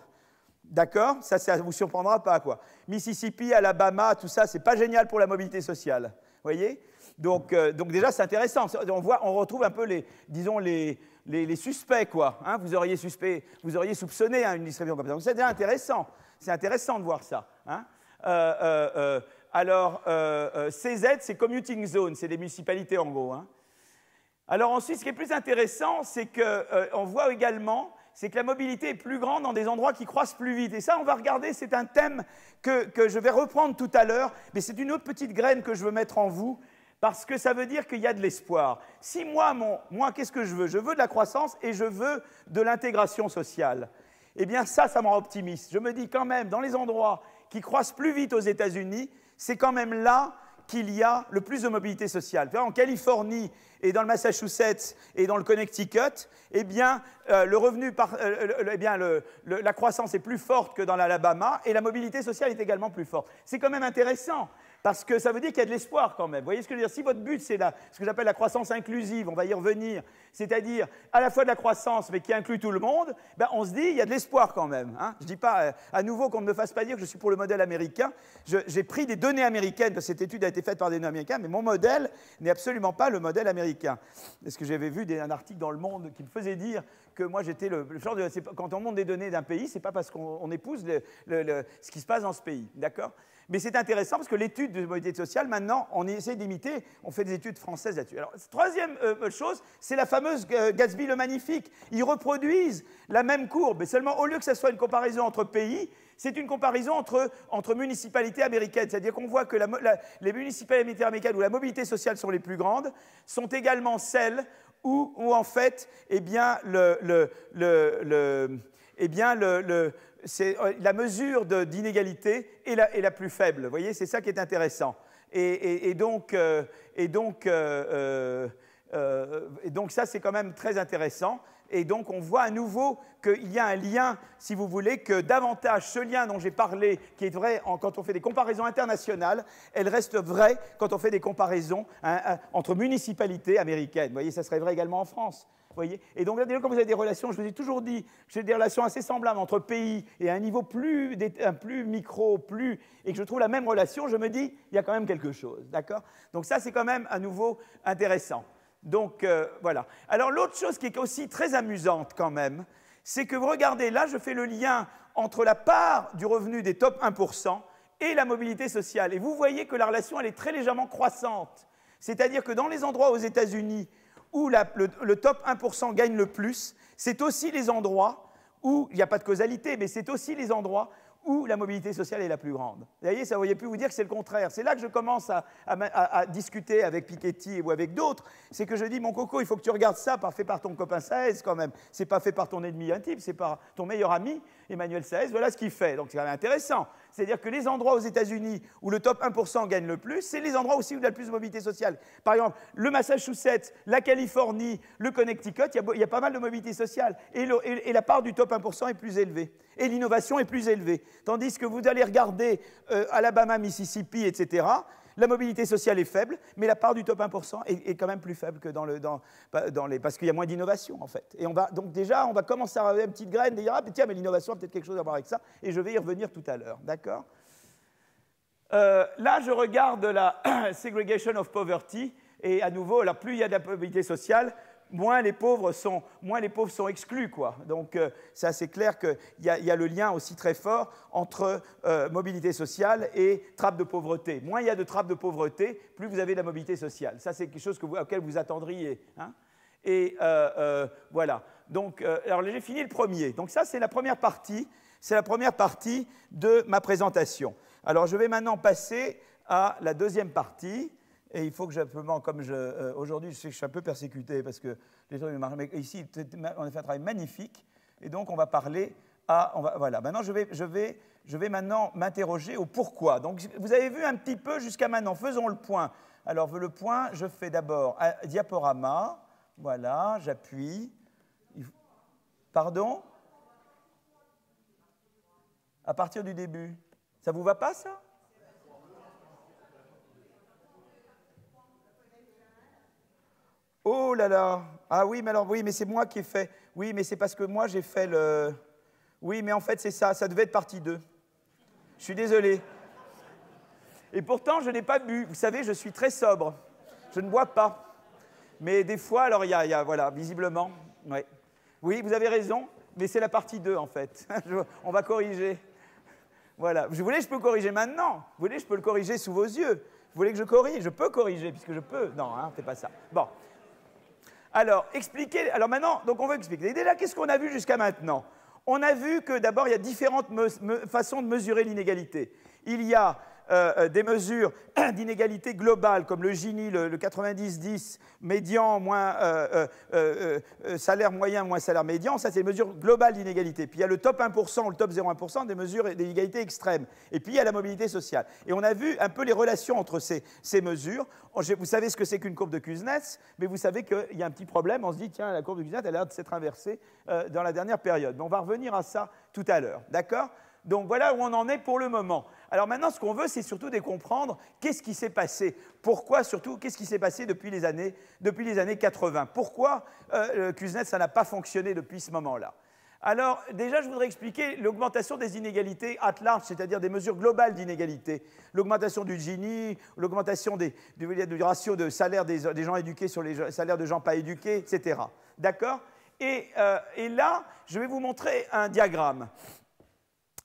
D'accord ? Ça ne vous surprendra pas, quoi. Mississippi, Alabama, tout ça, ce n'est pas génial pour la mobilité sociale. Vous voyez ? Donc déjà, c'est intéressant. On retrouve un peu les suspects, quoi. Hein, vous auriez soupçonné une distribution comme ça. Donc c'est déjà intéressant. C'est intéressant de voir ça. Hein. Alors, CZ, c'est Commuting Zone, c'est des municipalités en gros. Hein. Alors ensuite, ce qui est plus intéressant, c'est qu'on voit également c'est que la mobilité est plus grande dans des endroits qui croissent plus vite. Et ça, on va regarder, c'est un thème que je vais reprendre tout à l'heure, mais c'est une autre petite graine que je veux mettre en vous, parce que ça veut dire qu'il y a de l'espoir. Si moi, qu'est-ce que je veux ? Je veux de la croissance et je veux de l'intégration sociale. Eh bien, ça me rend optimiste. Je me dis quand même, dans les endroits qui croissent plus vite aux États-Unis, c'est quand même là qu'il y a le plus de mobilité sociale. En Californie et dans le Massachusetts et dans le Connecticut, eh bien, la croissance est plus forte que dans l'Alabama et la mobilité sociale est également plus forte. C'est quand même intéressant. Parce que ça veut dire qu'il y a de l'espoir quand même. Vous voyez ce que je veux dire ? Si votre but, c'est ce que j'appelle la croissance inclusive, on va y revenir, c'est-à-dire à la fois de la croissance, mais qui inclut tout le monde, ben on se dit, il y a de l'espoir quand même. Hein. Je ne dis pas à nouveau qu'on ne me fasse pas dire que je suis pour le modèle américain. J'ai pris des données américaines, parce que cette étude a été faite par des données américains, mais mon modèle n'est absolument pas le modèle américain. Parce que j'avais vu un article dans Le Monde qui me faisait dire que moi, j'étais le genre de... Quand on monte des données d'un pays, ce n'est pas parce qu'on épouse ce qui se passe dans ce pays. D'accord ? Mais c'est intéressant parce que l'étude de mobilité sociale, maintenant, on essaie d'imiter, on fait des études françaises là-dessus. Alors, troisième chose, c'est la fameuse Gatsby le Magnifique. Ils reproduisent la même courbe, mais seulement au lieu que ce soit une comparaison entre pays, c'est une comparaison entre municipalités américaines. C'est-à-dire qu'on voit que les municipalités américaines où la mobilité sociale sont les plus grandes sont également celles où en fait, eh bien, la mesure d'inégalité est la plus faible. Vous voyez, c'est ça qui est intéressant. Et donc, ça, c'est quand même très intéressant. Et donc, on voit à nouveau qu'il y a un lien, si vous voulez, que davantage ce lien dont j'ai parlé, qui est vrai quand on fait des comparaisons internationales, elle reste vraie quand on fait des comparaisons entre municipalités américaines. Vous voyez, ça serait vrai également en France. Voyez. Et donc là, quand vous avez des relations, je vous ai toujours dit que j'ai des relations assez semblables entre pays et à un niveau plus micro, et que je trouve la même relation, je me dis, il y a quand même quelque chose. D'accord ? Donc ça, c'est quand même à nouveau intéressant. Donc voilà. Alors l'autre chose qui est aussi très amusante quand même, c'est que vous regardez, là, je fais le lien entre la part du revenu des top 1% et la mobilité sociale. Et vous voyez que la relation, elle est très légèrement croissante. C'est-à-dire que dans les endroits aux États-Unis où le top 1% gagne le plus, c'est aussi les endroits où, il n'y a pas de causalité, mais c'est aussi les endroits où la mobilité sociale est la plus grande. Vous voyez, ça aurait pu vous dire que c'est le contraire. C'est là que je commence à discuter avec Piketty ou avec d'autres. C'est que je dis, mon coco, il faut que tu regardes ça, pas fait par ton copain Saez quand même. C'est pas fait par ton ennemi intime, c'est par ton meilleur ami, Emmanuel Saez. Voilà ce qu'il fait. Donc c'est quand même intéressant. C'est-à-dire que les endroits aux États-Unis où le top 1% gagne le plus, c'est les endroits aussi où il y a le plus de mobilité sociale. Par exemple, le Massachusetts, la Californie, le Connecticut, il y a pas mal de mobilité sociale. Et la part du top 1% est plus élevée. Et l'innovation est plus élevée. Tandis que vous allez regarder Alabama, Mississippi, etc., la mobilité sociale est faible, mais la part du top 1% est quand même plus faible que parce qu'il y a moins d'innovation, en fait. Et donc déjà, on va commencer à avoir une petite graine, dire, ah, tiens, mais l'innovation a peut-être quelque chose à voir avec ça, et je vais y revenir tout à l'heure, d'accord ? Là, je regarde la segregation of poverty, et à nouveau, alors plus il y a de la mobilité sociale, moins les pauvres sont exclus, quoi. Donc, c'est assez clair qu'il y a le lien aussi très fort entre mobilité sociale et trappe de pauvreté. Moins il y a de trappes de pauvreté, plus vous avez de la mobilité sociale. Ça, c'est quelque chose auquel vous attendriez. Hein. Et voilà. Donc, alors j'ai fini le premier. Donc ça, c'est la première partie. C'est la première partie de ma présentation. Alors, je vais maintenant passer à la deuxième partie. Et il faut que aujourd'hui, je sais que je suis un peu persécuté parce que les gens mais ici, on a fait un travail magnifique. Et donc, on va parler voilà. Maintenant, je vais maintenant m'interroger au pourquoi. Donc, vous avez vu un petit peu jusqu'à maintenant. Faisons le point. Alors, le point, je fais d'abord un diaporama. Voilà, j'appuie. Pardon? À partir du début. Ça vous va pas, ça? Oh là là! Ah oui, mais alors, oui, mais c'est moi qui ai fait. Oui, mais c'est parce que moi, j'ai fait le... Oui, mais en fait, c'est ça. Ça devait être partie 2. Je suis désolé. Et pourtant, je n'ai pas bu. Vous savez, je suis très sobre. Je ne bois pas. Mais des fois, alors, il y a voilà, visiblement. Ouais. Oui, vous avez raison, mais c'est la partie 2, en fait. On va corriger. Voilà. Vous voulez, je peux corriger maintenant. Vous voulez, je peux le corriger sous vos yeux. Vous voulez que je corrige? Je peux corriger, puisque je peux. Non, hein, c'est pas ça. Bon. Alors, expliquer. Alors maintenant, donc on veut expliquer. Et déjà, qu'est-ce qu'on a vu jusqu'à maintenant? On a vu que d'abord, il y a différentes façons de mesurer l'inégalité. Il y a des mesures d'inégalité globale, comme le Gini, le 90-10, médian moins salaire moyen moins salaire médian. Ça, c'est des mesures globales d'inégalité. Puis il y a le top 1% ou le top 0,1%, des mesures d'inégalité extrême. Et puis il y a la mobilité sociale. Et on a vu un peu les relations entre ces mesures. Vous savez ce que c'est qu'une courbe de Kuznets, mais vous savez qu'il y a un petit problème. On se dit, tiens, la courbe de Kuznets, elle a l'air de s'être inversée dans la dernière période. Mais on va revenir à ça tout à l'heure. D'accord? Donc voilà où on en est pour le moment. Alors maintenant, ce qu'on veut, c'est surtout de comprendre qu'est-ce qui s'est passé. Pourquoi, surtout, qu'est-ce qui s'est passé depuis les années 80. Pourquoi Kuznets, ça n'a pas fonctionné depuis ce moment-là. Alors déjà, je voudrais expliquer l'augmentation des inégalités at large, c'est-à-dire des mesures globales d'inégalité. L'augmentation du Gini, l'augmentation du ratio de salaire des gens éduqués sur les salaires de gens pas éduqués, etc. D'accord ? Et là, je vais vous montrer un diagramme.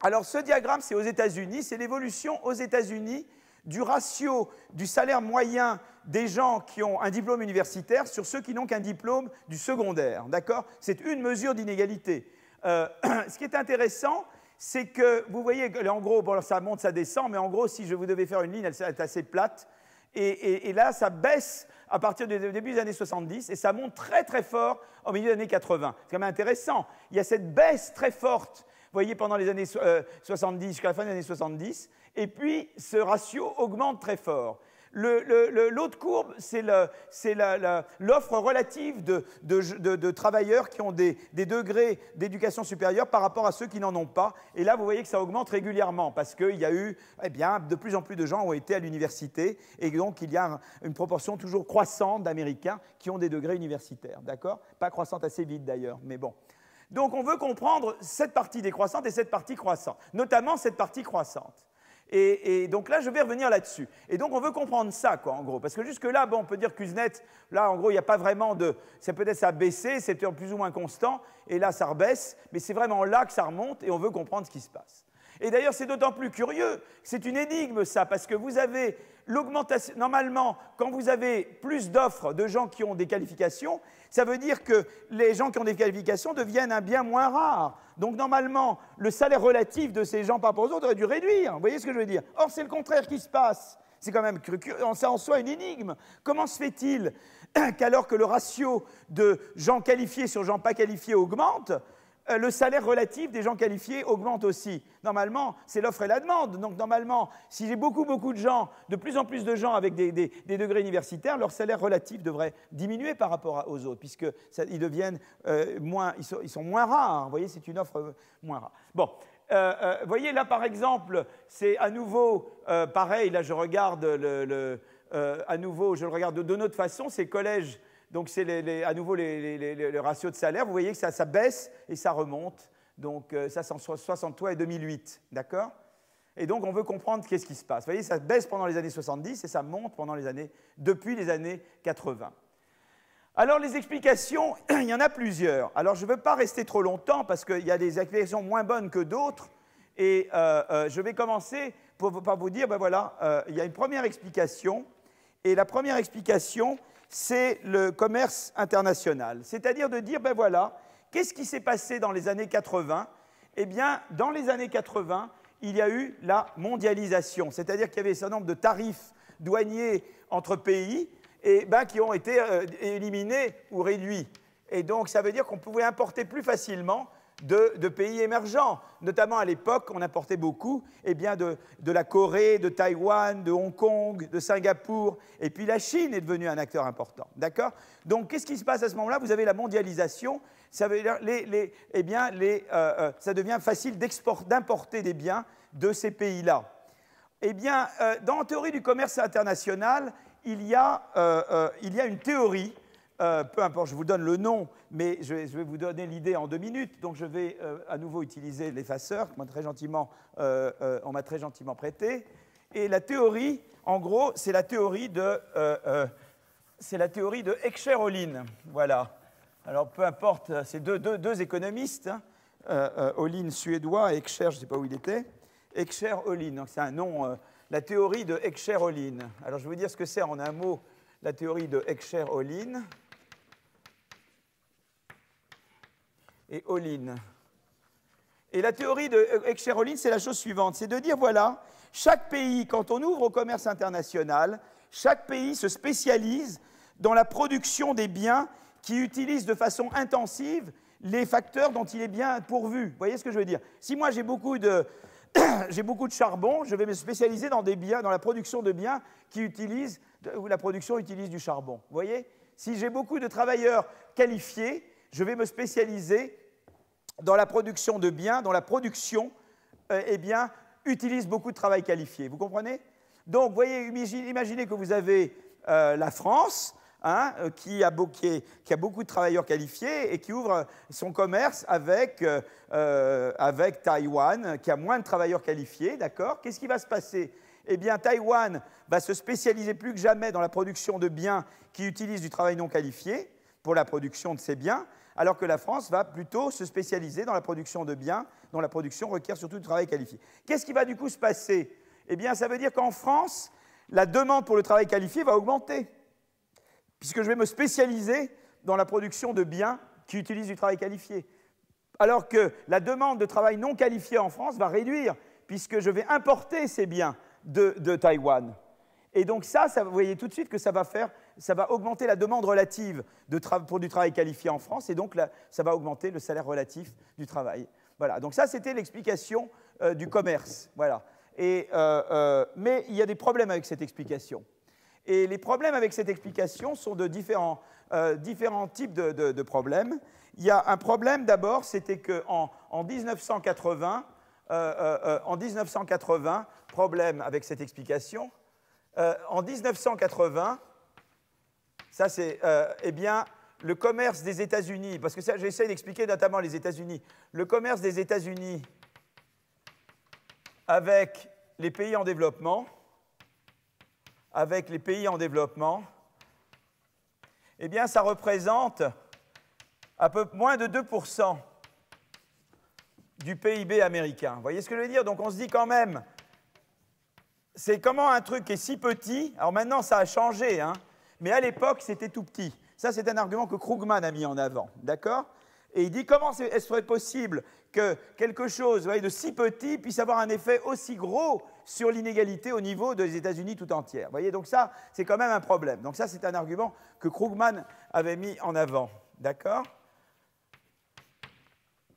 Alors, ce diagramme, c'est aux États-Unis, c'est l'évolution aux États-Unis du ratio du salaire moyen des gens qui ont un diplôme universitaire sur ceux qui n'ont qu'un diplôme du secondaire. D'accord? C'est une mesure d'inégalité. Ce qui est intéressant, c'est que vous voyez, en gros, bon, ça monte, ça descend, mais en gros, si je vous devais faire une ligne, elle est assez plate. Et là, ça baisse à partir du début des années 70 et ça monte très très fort au milieu des années 80. C'est quand même intéressant. Il y a cette baisse très forte, vous voyez, pendant les années 70, jusqu'à la fin des années 70, et puis ce ratio augmente très fort. L'autre courbe, c'est l'offre relative de travailleurs qui ont des degrés d'éducation supérieure par rapport à ceux qui n'en ont pas. Et là, vous voyez que ça augmente régulièrement parce qu'il y a eu de plus en plus de gens ont été à l'université et donc il y a une proportion toujours croissante d'Américains qui ont des degrés universitaires. D'accord? Pas croissante assez vite d'ailleurs, mais bon. Donc on veut comprendre cette partie décroissante et cette partie croissante, notamment cette partie croissante. Et donc là, je vais revenir là-dessus. Et donc, on veut comprendre ça, quoi, en gros. Parce que jusque-là, bon, on peut dire Kuznets, là, en gros, il n'y a pas vraiment de... Peut-être ça a baissé, c'est plus ou moins constant, et là, ça rebaisse, mais c'est vraiment là que ça remonte, et on veut comprendre ce qui se passe. Et d'ailleurs, c'est d'autant plus curieux, c'est une énigme, ça, parce que vous avez l'augmentation... Normalement, quand vous avez plus d'offres de gens qui ont des qualifications, ça veut dire que les gens qui ont des qualifications deviennent un bien moins rare. Donc, normalement, le salaire relatif de ces gens par rapport aux autres aurait dû réduire. Vous voyez ce que je veux dire? Or, c'est le contraire qui se passe. C'est quand même en soi une énigme. Comment se fait-il qu'alors que le ratio de gens qualifiés sur gens pas qualifiés augmente, le salaire relatif des gens qualifiés augmente aussi? Normalement, c'est l'offre et la demande. Donc, normalement, si j'ai beaucoup de gens, de plus en plus de gens avec des degrés universitaires, leur salaire relatif devrait diminuer par rapport aux autres, puisqu'ils deviennent ils sont moins rares. Vous voyez, c'est une offre moins rare. Bon, vous voyez, là, par exemple, c'est à nouveau pareil. Là, je regarde à nouveau, je le regarde d'une autre façon, c'est collège. Donc, c'est à nouveau le ratio de salaire. Vous voyez que ça baisse et ça remonte. Donc, ça, c'est en 63 et 2008. D'accord? Et donc, on veut comprendre qu'est-ce qui se passe. Vous voyez, ça baisse pendant les années 70 et ça monte depuis les années 80. Alors, les explications, il y en a plusieurs. Alors, je ne veux pas rester trop longtemps parce qu'il y a des explications moins bonnes que d'autres. Et je vais commencer par vous dire, ben voilà, il y a une première explication. Et la première explication, c'est le commerce international. C'est-à-dire de dire, ben voilà, qu'est-ce qui s'est passé dans les années 80? Eh bien, dans les années 80, il y a eu la mondialisation. C'est-à-dire qu'il y avait un certain nombre de tarifs douaniers entre pays et, qui ont été éliminés ou réduits. Et donc, ça veut dire qu'on pouvait importer plus facilement de pays émergents. Notamment à l'époque, on importait beaucoup de la Corée, de Taïwan, de Hong Kong, de Singapour. Et puis la Chine est devenue un acteur important. D'accord? Donc, qu'est-ce qui se passe à ce moment-là? Vous avez la mondialisation. Ça veut dire ça devient facile d'importer des biens de ces pays-là. Eh bien, dans la théorie du commerce international, il y a une théorie, peu importe, je vous donne le nom, mais je vais vous donner l'idée en 2 minutes. Donc, je vais à nouveau utiliser l'effaceur qu'on m'a très gentiment prêté. Et la théorie, en gros, c'est la théorie de Heckscher-Ohlin. Voilà. Alors, peu importe, c'est deux économistes, hein, Ohlin suédois et Heckscher, je ne sais pas où il était. Heckscher-Ohlin, donc c'est un nom, la théorie de Heckscher-Ohlin. Alors, je vais vous dire ce que c'est en un mot, la théorie de Heckscher-Ohlin. Et Ohlin. Et la théorie de Heckscher-Ohlin, c'est la chose suivante, c'est de dire, voilà, chaque pays, quand on ouvre au commerce international, chaque pays se spécialise dans la production des biens qui utilisent de façon intensive les facteurs dont il est bien pourvu. Vous voyez ce que je veux dire? Si moi j'ai beaucoup de charbon, je vais me spécialiser dans la production de biens où la production utilise du charbon. Vous voyez? Si j'ai beaucoup de travailleurs qualifiés, je vais me spécialiser dans la production de biens dont la production utilise beaucoup de travail qualifié. Vous comprenez? Donc, vous voyez, imaginez que vous avez la France, hein, qui a beaucoup de travailleurs qualifiés et qui ouvre son commerce avec Taïwan, qui a moins de travailleurs qualifiés, d'accord? Qu'est-ce qui va se passer? Eh bien, Taïwan va se spécialiser plus que jamais dans la production de biens qui utilisent du travail non qualifié pour la production de ces biens, alors que la France va plutôt se spécialiser dans la production de biens dont la production requiert surtout du travail qualifié. Qu'est-ce qui va du coup se passer? Eh bien, ça veut dire qu'en France, la demande pour le travail qualifié va augmenter, puisque je vais me spécialiser dans la production de biens qui utilisent du travail qualifié. Alors que la demande de travail non qualifié en France va réduire, puisque je vais importer ces biens de Taïwan. Et donc ça, vous voyez tout de suite que ça va augmenter la demande relative pour du travail qualifié en France, et donc ça va augmenter le salaire relatif du travail. Voilà, donc ça c'était l'explication du commerce. Voilà. Mais il y a des problèmes avec cette explication. Et les problèmes avec cette explication sont de différents types de problèmes. Il y a un problème d'abord, c'était qu'en 1980, problème avec cette explication, en 1980, ça c'est, le commerce des États-Unis, parce que j'essaie d'expliquer notamment les États-Unis, le commerce des États-Unis avec les pays en développement, eh bien, ça représente un peu moins de 2% du PIB américain. Vous voyez ce que je veux dire? Donc on se dit quand même, c'est comment un truc est si petit, alors maintenant ça a changé, hein, mais à l'époque c'était tout petit. Ça c'est un argument que Krugman a mis en avant, d'accord? Et il dit comment est-ce serait possible que quelque chose de si petit puisse avoir un effet aussi gros sur l'inégalité au niveau des États-Unis tout entière. Vous voyez, donc ça c'est quand même un problème. Donc ça c'est un argument que Krugman avait mis en avant, d'accord?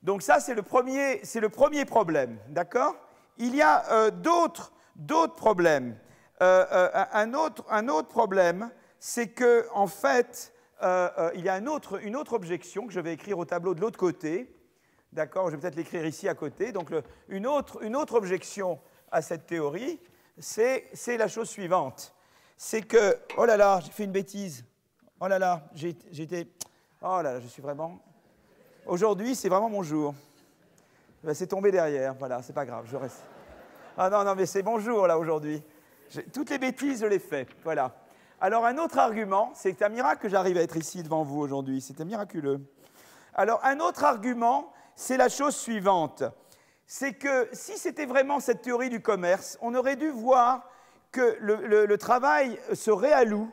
Donc ça c'est le premier problème, d'accord? Il y a d'autres problèmes. Un autre problème, c'est que en fait, il y a une autre objection que je vais écrire au tableau de l'autre côté. D'accord, je vais peut-être l'écrire ici à côté. Donc, une autre objection à cette théorie, c'est la chose suivante. C'est que, oh là là, j'ai fait une bêtise. Oh là là, oh là là, je suis vraiment... Aujourd'hui, c'est vraiment mon jour. C'est tombé derrière, voilà, c'est pas grave, je reste... Ah non, mais c'est mon jour, là, aujourd'hui. Toutes les bêtises, je les fais, voilà. Alors, un autre argument, c'est un miracle que j'arrive à être ici devant vous aujourd'hui. C'était miraculeux. Alors, un autre argument, c'est la chose suivante. C'est que si c'était vraiment cette théorie du commerce, on aurait dû voir que le travail se réalloue,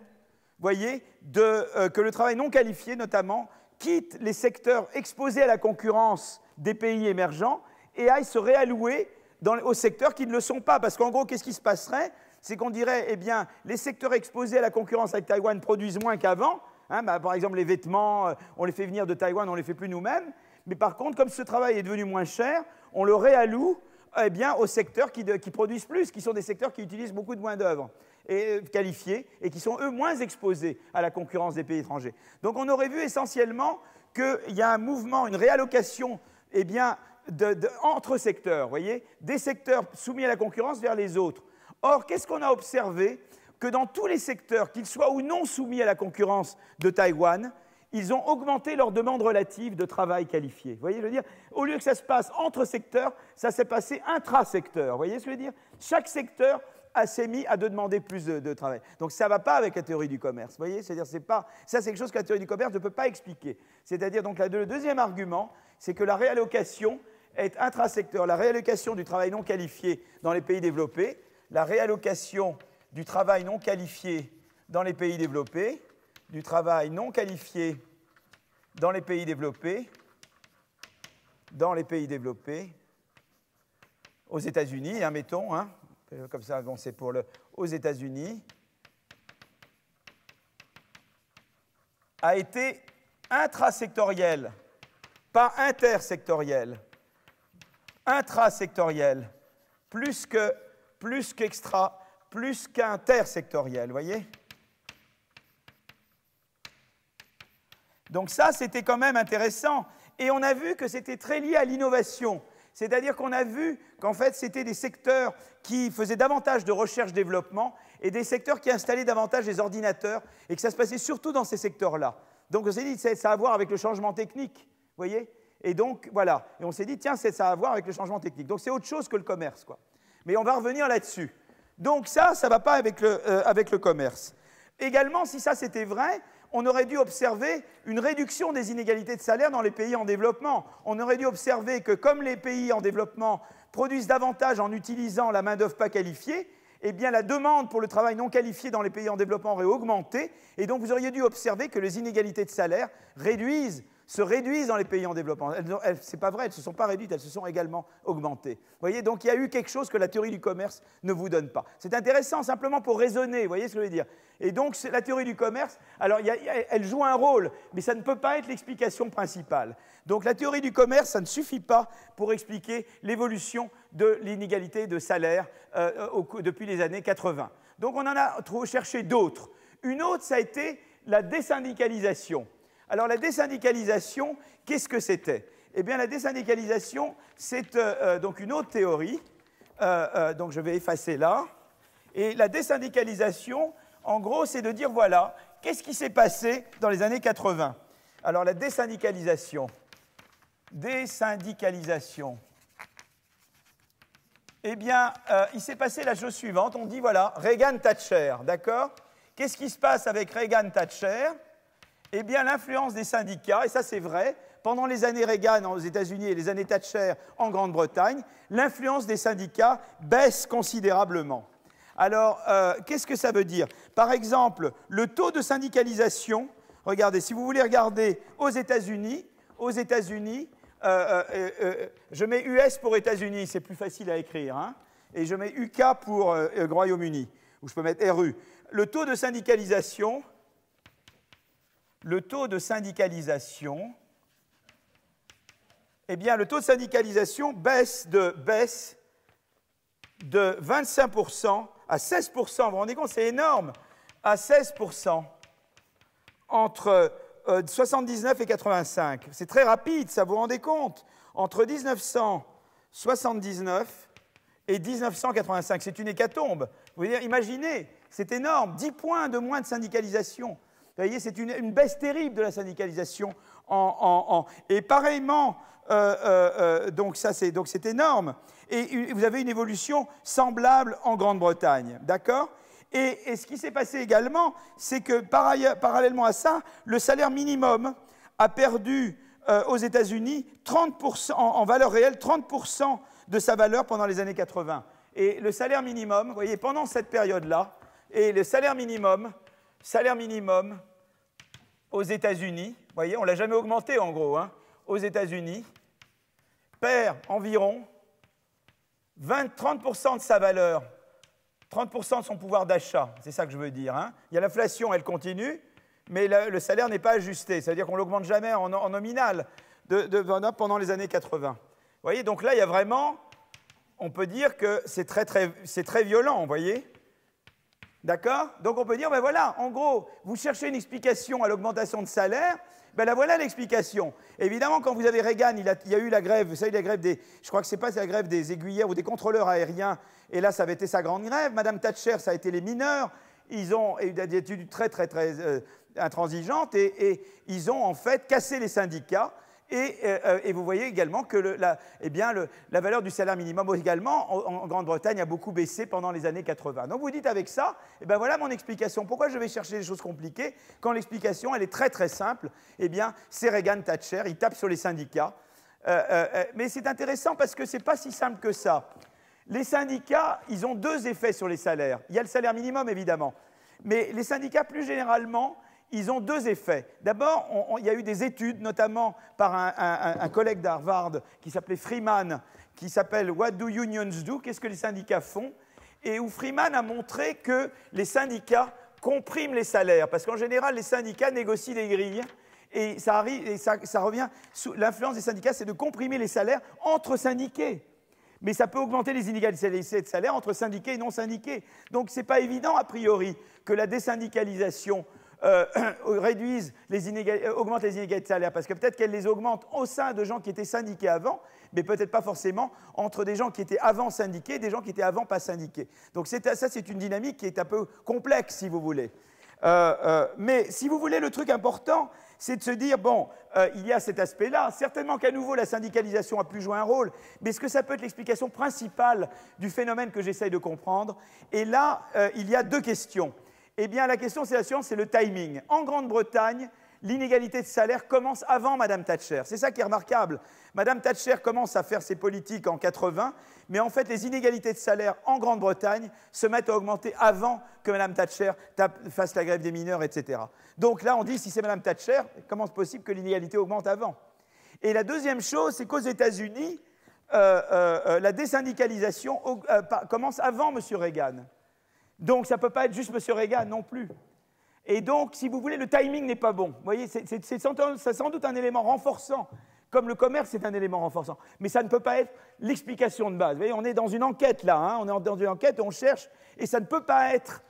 voyez, que le travail non qualifié, notamment, quitte les secteurs exposés à la concurrence des pays émergents et aille se réallouer aux secteurs qui ne le sont pas. Parce qu'en gros, qu'est-ce qui se passerait? C'est qu'on dirait, eh bien, les secteurs exposés à la concurrence avec Taïwan produisent moins qu'avant. Hein, par exemple, les vêtements, on les fait venir de Taïwan, on ne les fait plus nous-mêmes. Mais par contre, comme ce travail est devenu moins cher, on le réalloue eh bien, aux secteurs qui produisent plus, qui sont des secteurs qui utilisent beaucoup de main-d'œuvre qualifiée et qui sont, eux, moins exposés à la concurrence des pays étrangers. Donc, on aurait vu essentiellement qu'il y a un mouvement, une réallocation eh bien, entre secteurs, voyez, des secteurs soumis à la concurrence vers les autres. Or, qu'est-ce qu'on a observé? Que dans tous les secteurs, qu'ils soient ou non soumis à la concurrence de Taïwan, ils ont augmenté leur demande relative de travail qualifié. Vous voyez, je veux dire, au lieu que ça se passe entre secteurs, ça s'est passé intra-secteur. Vous voyez ce que je veux dire? Chaque secteur s'est mis à demander plus de travail. Donc ça ne va pas avec la théorie du commerce. Vous voyez, c'est-à-dire, ça, c'est quelque chose que la théorie du commerce ne peut pas expliquer. C'est-à-dire, donc, le deuxième argument, c'est que la réallocation est intra-secteur. La réallocation du travail non qualifié dans les pays développés, la réallocation du travail non qualifié dans les pays développés, du travail non qualifié dans les pays développés, aux États-Unis, hein, mettons, hein, comme ça, bon, c'est pour aux États-Unis, a été intrasectoriel, pas intersectoriel, intrasectoriel, plus qu'extra, plus qu'intersectoriel, vous voyez? Donc ça, c'était quand même intéressant. Et on a vu que c'était très lié à l'innovation. C'est-à-dire qu'on a vu qu'en fait, c'était des secteurs qui faisaient davantage de recherche-développement et des secteurs qui installaient davantage des ordinateurs et que ça se passait surtout dans ces secteurs-là. Donc on s'est dit, ça a à voir avec le changement technique, vous voyez? Et donc, voilà. Et on s'est dit, tiens, ça a à voir avec le changement technique. Donc c'est autre chose que le commerce, quoi. Mais on va revenir là-dessus. Donc ça ne va pas avec le commerce. Également, si ça c'était vrai, on aurait dû observer une réduction des inégalités de salaire dans les pays en développement. On aurait dû observer que comme les pays en développement produisent davantage en utilisant la main-d'œuvre pas qualifiée, eh bien la demande pour le travail non qualifié dans les pays en développement aurait augmenté, et donc vous auriez dû observer que les inégalités de salaire se réduisent dans les pays en développement. C'est pas vrai, elles ne se sont pas réduites, elles se sont également augmentées. Vous voyez, donc il y a eu quelque chose que la théorie du commerce ne vous donne pas. C'est intéressant simplement pour raisonner, vous voyez ce que je veux dire? Et donc la théorie du commerce, alors elle joue un rôle, mais ça ne peut pas être l'explication principale. Donc la théorie du commerce, ça ne suffit pas pour expliquer l'évolution de l'inégalité de salaire depuis les années 80. Donc on en a cherché d'autres. Une autre, ça a été la désyndicalisation. Alors la désyndicalisation, qu'est-ce que c'était? Eh bien la désyndicalisation, c'est donc une autre théorie, donc je vais effacer là. Et la désyndicalisation, en gros, c'est de dire, voilà, qu'est-ce qui s'est passé dans les années 80? Alors la désyndicalisation, eh bien, il s'est passé la chose suivante, on dit, voilà, Reagan-Thatcher, d'accord? Qu'est-ce qui se passe avec Reagan-Thatcher? Eh bien, l'influence des syndicats, et ça c'est vrai, pendant les années Reagan aux États-Unis et les années Thatcher en Grande-Bretagne, l'influence des syndicats baisse considérablement. Alors, qu'est-ce que ça veut dire? Par exemple, le taux de syndicalisation, regardez, si vous voulez regarder aux États-Unis, je mets US pour États-Unis, c'est plus facile à écrire, hein, et je mets UK pour Royaume-Uni, ou je peux mettre RU. Le taux de syndicalisation, eh bien, le taux de syndicalisation baisse de 25% à 16%. Vous vous rendez compte, c'est énorme, à 16% entre 79 et 85. C'est très rapide, ça vous rendez compte? Entre 1979 et 1985, c'est une hécatombe. Vous voyez, imaginez, c'est énorme, 10 points de moins de syndicalisation. Vous voyez, c'est une baisse terrible de la syndicalisation. Et pareillement, donc c'est énorme. Et vous avez une évolution semblable en Grande-Bretagne, d'accord? Et ce qui s'est passé également, c'est que parallèlement à ça, le salaire minimum a perdu aux États-Unis 30%, en valeur réelle, 30% de sa valeur pendant les années 80. Et le salaire minimum, vous voyez, pendant cette période-là, et le salaire minimum aux États-Unis, vous voyez, on ne l'a jamais augmenté en gros, hein, aux États-Unis, perd environ 30% de sa valeur, 30% de son pouvoir d'achat, c'est ça que je veux dire. Hein. Il y a l'inflation, elle continue, mais le salaire n'est pas ajusté, c'est-à-dire qu'on ne l'augmente jamais en nominal pendant les années 80. Vous voyez, donc là, il y a vraiment, on peut dire que c'est très violent, vous voyez. D'accord? Donc on peut dire, ben voilà, en gros, vous cherchez une explication à l'augmentation de salaire, ben là voilà l'explication. Évidemment, quand vous avez Reagan, il y a eu la grève, vous savez, la grève des, je crois que c'est pas la grève des aiguilleurs ou des contrôleurs aériens, et là ça avait été sa grande grève. Madame Thatcher, ça a été les mineurs, ils ont eu des études très intransigeantes, et ils ont en fait cassé les syndicats. Et vous voyez également que la valeur du salaire minimum également en Grande-Bretagne a beaucoup baissé pendant les années 80. Donc vous dites avec ça, eh bien voilà mon explication. Pourquoi je vais chercher des choses compliquées quand l'explication elle est très simple? Eh bien c'est Reagan-Thatcher, ils tapent sur les syndicats. Mais c'est intéressant parce que ce n'est pas si simple que ça. Les syndicats, ils ont deux effets sur les salaires. Il y a le salaire minimum évidemment, mais les syndicats plus généralement, ils ont deux effets. D'abord, il y a eu des études, notamment par un collègue d'Harvard qui s'appelait Freeman, qui s'appelle « What do unions do ?» Qu'est-ce que les syndicats font? Et où Freeman a montré que les syndicats compriment les salaires, parce qu'en général, les syndicats négocient des grilles, et ça revient sous l'influence des syndicats, c'est de comprimer les salaires entre syndiqués. Mais ça peut augmenter les inégalités de salaire entre syndiqués et non syndiqués. Donc ce n'est pas évident, a priori, que la désyndicalisation augmente les inégalités de salaire, parce que peut-être qu'elle les augmente au sein de gens qui étaient syndiqués avant, mais peut-être pas forcément entre des gens qui étaient avant syndiqués et des gens qui étaient avant pas syndiqués. Donc ça, c'est une dynamique qui est un peu complexe, si vous voulez. Mais si vous voulez, le truc important, c'est de se dire, bon, il y a cet aspect-là, certainement qu'à nouveau la syndicalisation a pu jouer un rôle, mais est-ce que ça peut être l'explication principale du phénomène que j'essaye de comprendre? Et là, il y a deux questions. Eh bien, la question, c'est la suivante, c'est le timing. En Grande-Bretagne, l'inégalité de salaire commence avant Mme Thatcher. C'est ça qui est remarquable. Mme Thatcher commence à faire ses politiques en 80, mais en fait, les inégalités de salaire en Grande-Bretagne se mettent à augmenter avant que Mme Thatcher fasse la grève des mineurs, etc. Donc là, on dit, si c'est Mme Thatcher, comment est-ce possible que l'inégalité augmente avant? Et la deuxième chose, c'est qu'aux États-Unis, la désyndicalisation commence avant M. Reagan. Donc, ça ne peut pas être juste M. Reagan non plus. Et donc, si vous voulez, le timing n'est pas bon. Vous voyez, c'est sans doute un élément renforçant, comme le commerce, c'est un élément renforçant. Mais ça ne peut pas être l'explication de base. Vous voyez, on est dans une enquête, là. Hein, on est dans une enquête, on cherche, et ça ne peut pas être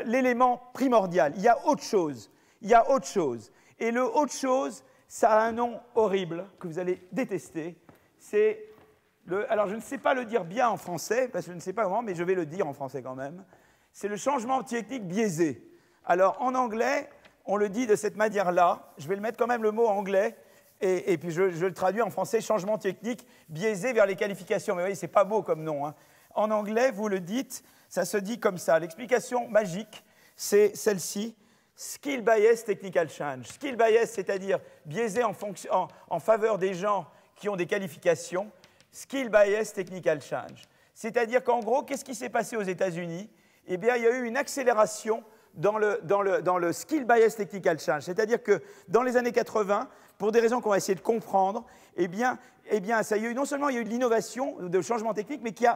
l'élément primordial. Il y a autre chose. Il y a autre chose. Et le autre chose, ça a un nom horrible, que vous allez détester. C'est alors, je ne sais pas le dire bien en français, parce que je ne sais pas comment, mais je vais le dire en français quand même. C'est le changement technique biaisé. Alors, en anglais, on le dit de cette manière-là. Je vais le mettre quand même le mot anglais, et puis je le traduis en français, changement technique biaisé vers les qualifications. Mais vous voyez, ce n'est pas beau comme nom. Hein. En anglais, vous le dites, ça se dit comme ça. L'explication magique, c'est celle-ci. Skill bias, technical change. Skill bias, c'est-à-dire biaisé en faveur des gens qui ont des qualifications. Skill bias, technical change. C'est-à-dire qu'en gros, qu'est-ce qui s'est passé aux États-Unis? Eh bien, il y a eu une accélération dans le skill bias technical change. C'est-à-dire que dans les années 80, pour des raisons qu'on va essayer de comprendre, eh bien ça y a eu, non seulement il y a eu de l'innovation, de changement technique, mais qui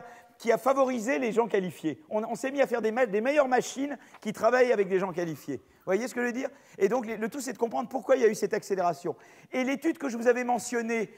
a favorisé les gens qualifiés. On s'est mis à faire des meilleures machines qui travaillent avec des gens qualifiés. Vous voyez ce que je veux dire? Et donc, le tout, c'est de comprendre pourquoi il y a eu cette accélération. Et l'étude que je vous avais mentionnée,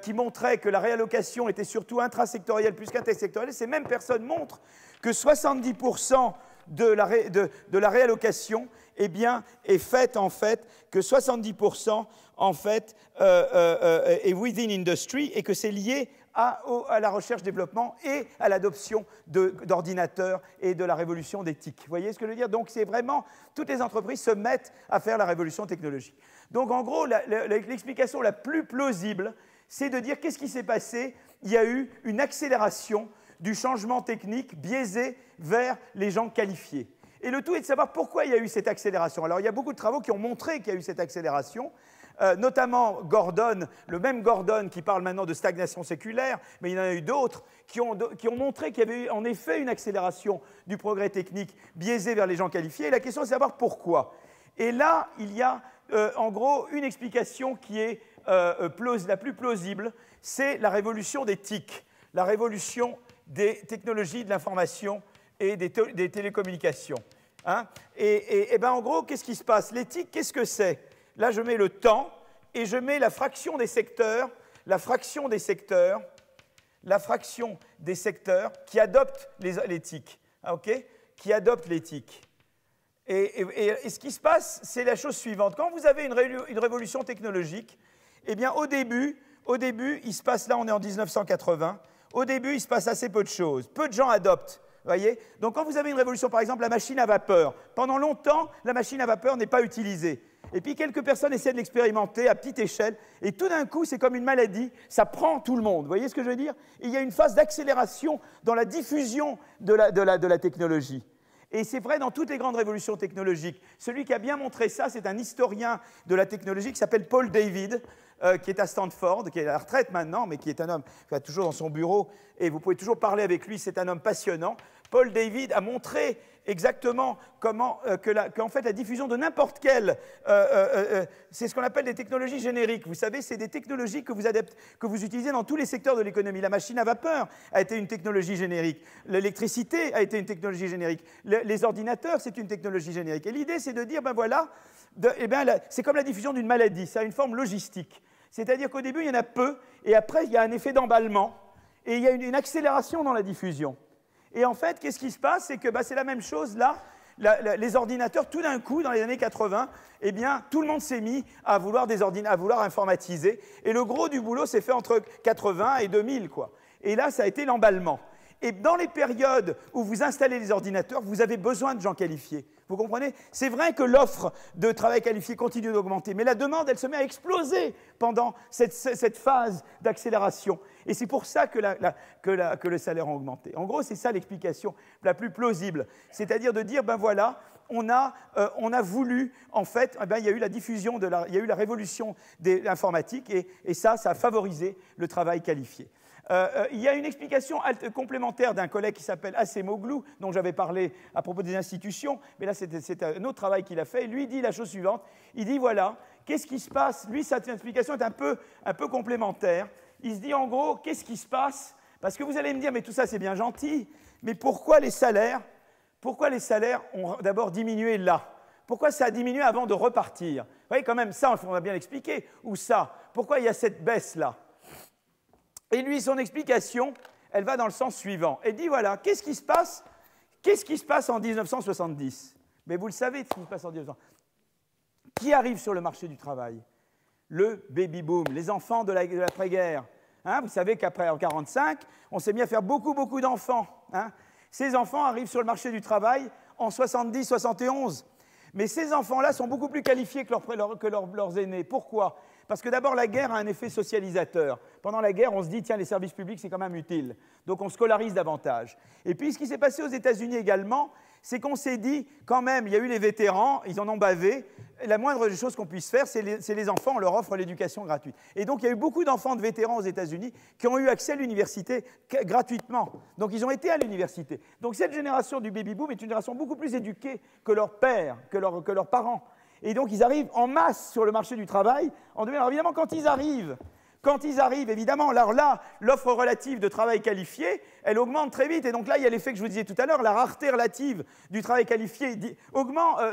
qui montrait que la réallocation était surtout intrasectorielle plus qu'intersectorielle, ces mêmes personnes montrent que 70% de la réallocation eh bien, est faite, en fait, que 70% en fait, est within industry et que c'est lié à la recherche-développement et à l'adoption d'ordinateurs et de la révolution des TIC. Vous voyez ce que je veux dire? Donc, c'est vraiment, toutes les entreprises se mettent à faire la révolution technologique. Donc, en gros, l'explication la plus plausible, c'est de dire qu'est-ce qui s'est passé? Il y a eu une accélération du changement technique biaisé vers les gens qualifiés. Et le tout est de savoir pourquoi il y a eu cette accélération. Alors, il y a beaucoup de travaux qui ont montré qu'il y a eu cette accélération, notamment Gordon, le même Gordon qui parle maintenant de stagnation séculaire, mais il y en a eu d'autres qui ont montré qu'il y avait eu en effet une accélération du progrès technique biaisé vers les gens qualifiés. Et la question est de savoir pourquoi. Et là, il y a en gros une explication qui est la plus plausible, c'est la révolution des TIC, la révolution des technologies de l'information et des télécommunications. Hein. Et ben, en gros, qu'est-ce qui se passe? L'éthique, qu'est-ce que c'est? Là, je mets le temps et je mets la fraction des secteurs qui adoptent l'éthique, okay, qui adoptent l'éthique. Et ce qui se passe, c'est la chose suivante. Quand vous avez une révolution technologique, eh bien, au début, il se passe, là, on est en 1980, au début, il se passe assez peu de choses. Peu de gens adoptent. Voyez? Donc, quand vous avez une révolution, par exemple, la machine à vapeur, pendant longtemps, la machine à vapeur n'est pas utilisée. Et puis, quelques personnes essaient de l'expérimenter à petite échelle, et tout d'un coup, c'est comme une maladie, ça prend tout le monde. Vous voyez ce que je veux dire? Et il y a une phase d'accélération dans la diffusion de la technologie. Et c'est vrai dans toutes les grandes révolutions technologiques. Celui qui a bien montré ça, c'est un historien de la technologie qui s'appelle Paul David, qui est à Stanford, qui est à la retraite maintenant, mais qui est un homme qui est toujours dans son bureau, et vous pouvez toujours parler avec lui, c'est un homme passionnant. Paul David a montré exactement comment qu'en fait la diffusion de n'importe quelle, c'est ce qu'on appelle des technologies génériques. Vous savez, c'est des technologies que vous utilisez dans tous les secteurs de l'économie. La machine à vapeur a été une technologie générique. L'électricité a été une technologie générique. Les ordinateurs, c'est une technologie générique. Et l'idée, c'est de dire, ben voilà, c'est comme la diffusion d'une maladie, ça a une forme logistique. C'est-à-dire qu'au début, il y en a peu, et après, il y a un effet d'emballement, et il y a une accélération dans la diffusion. Et en fait, qu'est-ce qui se passe? C'est que c'est la même chose là. Les ordinateurs, tout d'un coup, dans les années 80, eh bien, tout le monde s'est mis à vouloir informatiser. Et le gros du boulot s'est fait entre 80 et 2000, quoi. Et là, ça a été l'emballement. Et dans les périodes où vous installez les ordinateurs, vous avez besoin de gens qualifiés. Vous comprenez? C'est vrai que l'offre de travail qualifié continue d'augmenter, mais la demande, elle se met à exploser pendant cette phase d'accélération. Et c'est pour ça que le salaire a augmenté. En gros, c'est ça l'explication la plus plausible. C'est-à-dire de dire, ben voilà, on a voulu, en fait, il y a eu la diffusion, il y a eu la révolution de l'informatique, et ça a favorisé le travail qualifié. Il y a une explication complémentaire d'un collègue qui s'appelle Acemoglu, dont j'avais parlé à propos des institutions, mais là c'est un autre travail qu'il a fait. Lui dit la chose suivante, il dit voilà, qu'est-ce qui se passe? Lui, sa explication est un peu complémentaire. Il se dit en gros, qu'est-ce qui se passe? Parce que vous allez me dire, mais tout ça c'est bien gentil, mais pourquoi les salaires ont d'abord diminué là? Pourquoi ça a diminué avant de repartir? Vous voyez, quand même, ça, on va bien l'expliquer. Ou ça? Pourquoi il y a cette baisse-là? Et lui, son explication, elle va dans le sens suivant. Elle dit, voilà, qu'est-ce qui se passe? Qu'est-ce qui se passe en 1970? Mais vous le savez, ce qui se passe en 1970. Qui arrive sur le marché du travail? Le baby-boom, les enfants de l'après-guerre. Hein, vous savez qu'après, en 1945, on s'est mis à faire beaucoup, beaucoup d'enfants. Hein. Ces enfants arrivent sur le marché du travail en 70, 71. Mais ces enfants-là sont beaucoup plus qualifiés que leurs aînés. Pourquoi? Parce que d'abord, la guerre a un effet socialisateur. Pendant la guerre, on se dit, tiens, les services publics, c'est quand même utile. Donc, on scolarise davantage. Et puis, ce qui s'est passé aux États-Unis également, c'est qu'on s'est dit, quand même, il y a eu les vétérans, ils en ont bavé. La moindre des choses qu'on puisse faire, c'est les enfants, on leur offre l'éducation gratuite. Et donc, il y a eu beaucoup d'enfants de vétérans aux États-Unis qui ont eu accès à l'université gratuitement. Donc, ils ont été à l'université. Donc, cette génération du baby-boom est une génération beaucoup plus éduquée que leurs pères, que leurs parents. Et donc, ils arrivent en masse sur le marché du travail. Alors, évidemment, quand ils arrivent, évidemment, alors là, l'offre relative de travail qualifié, elle augmente très vite. Et donc là, il y a l'effet que je vous disais tout à l'heure, la rareté relative du travail qualifié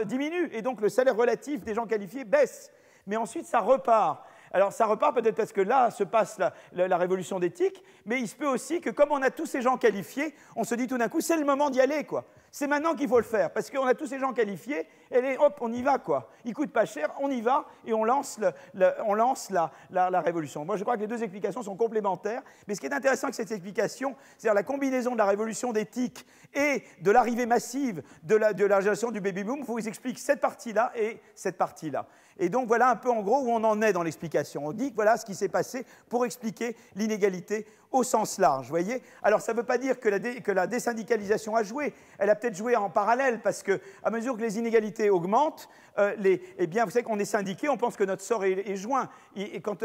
diminue. Et donc, le salaire relatif des gens qualifiés baisse. Mais ensuite, ça repart. Alors, ça repart peut-être parce que là se passe la révolution d'éthique, mais il se peut aussi que, comme on a tous ces gens qualifiés, on se dit tout d'un coup, c'est le moment d'y aller, quoi. C'est maintenant qu'il faut le faire, parce qu'on a tous ces gens qualifiés, et hop, on y va, quoi. Ils coûtent pas cher, on y va, et on lance la révolution. Moi, je crois que les deux explications sont complémentaires, mais ce qui est intéressant avec cette explication, c'est-à-dire la combinaison de la révolution d'éthique et de l'arrivée massive de la génération du baby-boom, vous explique cette partie-là et cette partie-là. Et donc voilà un peu en gros où on en est dans l'explication. On dit que voilà ce qui s'est passé pour expliquer l'inégalité au sens large, vous voyez. Alors ça ne veut pas dire que la désyndicalisation a joué, elle a peut-être joué en parallèle, parce qu'à mesure que les inégalités augmentent, eh bien vous savez qu'on est syndiqué, on pense que notre sort est joint. Et quand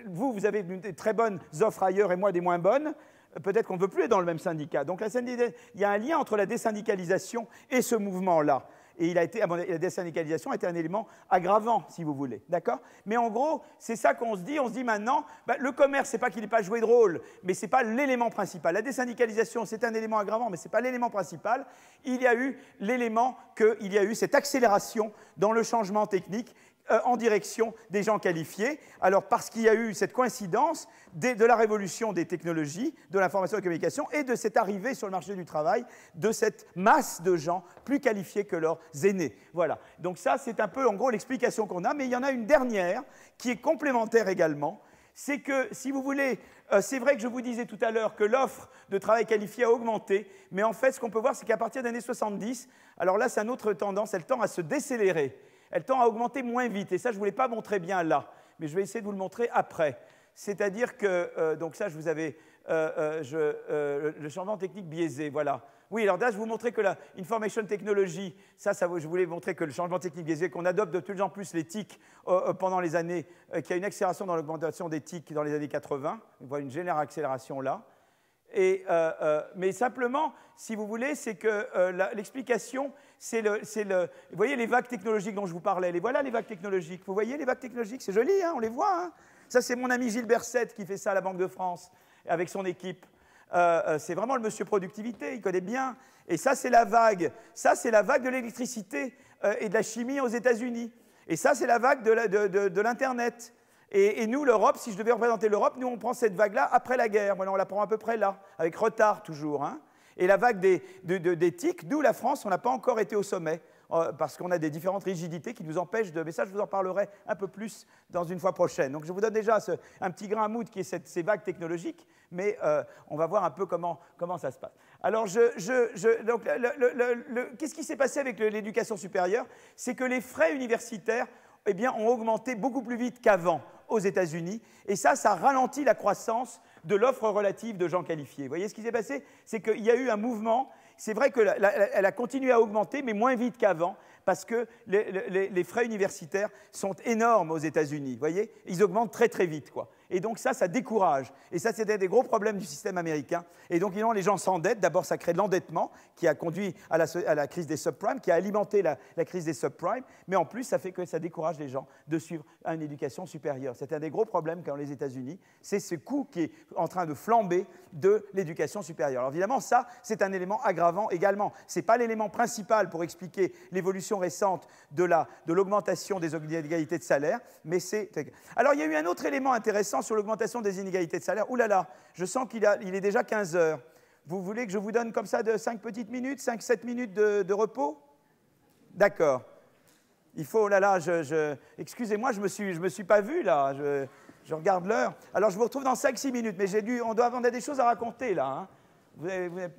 vous avez des très bonnes offres ailleurs et moi des moins bonnes, peut-être qu'on ne veut plus être dans le même syndicat. Donc il y a un lien entre la désyndicalisation et ce mouvement-là. Et la désyndicalisation a été un élément aggravant, si vous voulez. D'accord ? Mais en gros, c'est ça qu'on se dit. On se dit maintenant, le commerce, ce n'est pas qu'il n'ait pas joué de rôle, mais ce n'est pas l'élément principal. La désyndicalisation, c'est un élément aggravant, mais ce n'est pas l'élément principal. Il y a eu l'élément qu'il y a eu cette accélération dans le changement technique en direction des gens qualifiés. Alors, parce qu'il y a eu cette coïncidence de la révolution des technologies, de l'information et de la communication, et de cette arrivée sur le marché du travail de cette masse de gens plus qualifiés que leurs aînés. Voilà. Donc ça, c'est un peu, en gros, l'explication qu'on a. Mais il y en a une dernière qui est complémentaire également. C'est que, si vous voulez, c'est vrai que je vous disais tout à l'heure que l'offre de travail qualifié a augmenté, mais en fait, ce qu'on peut voir, c'est qu'à partir des années 70, alors là, c'est une autre tendance, elle tend à se décélérer. Elle tend à augmenter moins vite. Et ça, je ne vous l'ai pas montré bien là, mais je vais essayer de vous le montrer après. C'est-à-dire que, donc ça, je vous avais le changement technique biaisé, voilà. Oui, alors là, je vous montrais que la information technology, je voulais montrer que le changement technique biaisé, qu'on adopte de plus en plus les TIC pendant les années, qu'il y a une accélération dans l'augmentation des TIC dans les années 80. On voit une générale accélération là. Mais simplement, si vous voulez, c'est que l'explication, vous voyez les vagues technologiques dont je vous parlais, voilà les vagues technologiques. Vous voyez les vagues technologiques, c'est joli, hein, on les voit. Hein. Ça, c'est mon ami Gilles Berset qui fait ça à la Banque de France, avec son équipe. C'est vraiment le monsieur productivité, il connaît bien. Et ça, c'est la vague. Ça, c'est la vague de l'électricité et de la chimie aux États-Unis. Et ça, c'est la vague de l'Internet. Et nous, l'Europe, si je devais représenter l'Europe, nous, on prend cette vague-là après la guerre. Voilà, on la prend à peu près là, avec retard toujours. Hein. Et la vague des TIC, nous, la France, on n'a pas encore été au sommet, parce qu'on a des différentes rigidités qui nous empêchent de... Mais ça, je vous en parlerai un peu plus dans une fois prochaine. Donc, je vous donne déjà un petit grain à moudre qui est ces vagues technologiques, mais on va voir un peu comment ça se passe. Alors, qu'est-ce qui s'est passé avec l'éducation supérieure? C'est que les frais universitaires ont augmenté beaucoup plus vite qu'avant aux États-Unis, et ça ralentit la croissance de l'offre relative de gens qualifiés. Vous voyez ce qui s'est passé? C'est qu'il y a eu un mouvement, c'est vrai qu'elle a continué à augmenter, mais moins vite qu'avant, parce que les frais universitaires sont énormes aux États-Unis, vous voyez? Ils augmentent très très vite, quoi. Et donc ça décourage. Et ça, c'était des gros problèmes du système américain. Et donc, évidemment, les gens s'endettent. D'abord, ça crée de l'endettement qui a conduit à la crise des subprimes, qui a alimenté la crise des subprimes. Mais en plus, ça fait que ça décourage les gens de suivre une éducation supérieure. C'est un des gros problèmes qu'ont les États-Unis. C'est ce coût qui est en train de flamber de l'éducation supérieure. Alors, évidemment, ça, c'est un élément aggravant également. Ce n'est pas l'élément principal pour expliquer l'évolution récente de l'augmentation des inégalités de salaire, mais c'est... Alors, il y a eu un autre élément intéressant sur l'augmentation des inégalités de salaire. Ouh là là, je sens qu'il est déjà 15 heures. Vous voulez que je vous donne comme ça de 5 petites minutes, 5-7 minutes de repos? D'accord. Il faut, oh là là, excusez-moi, je me suis pas vu là, je regarde l'heure. Alors je vous retrouve dans 5-6 minutes, mais on a des choses à raconter là. Hein.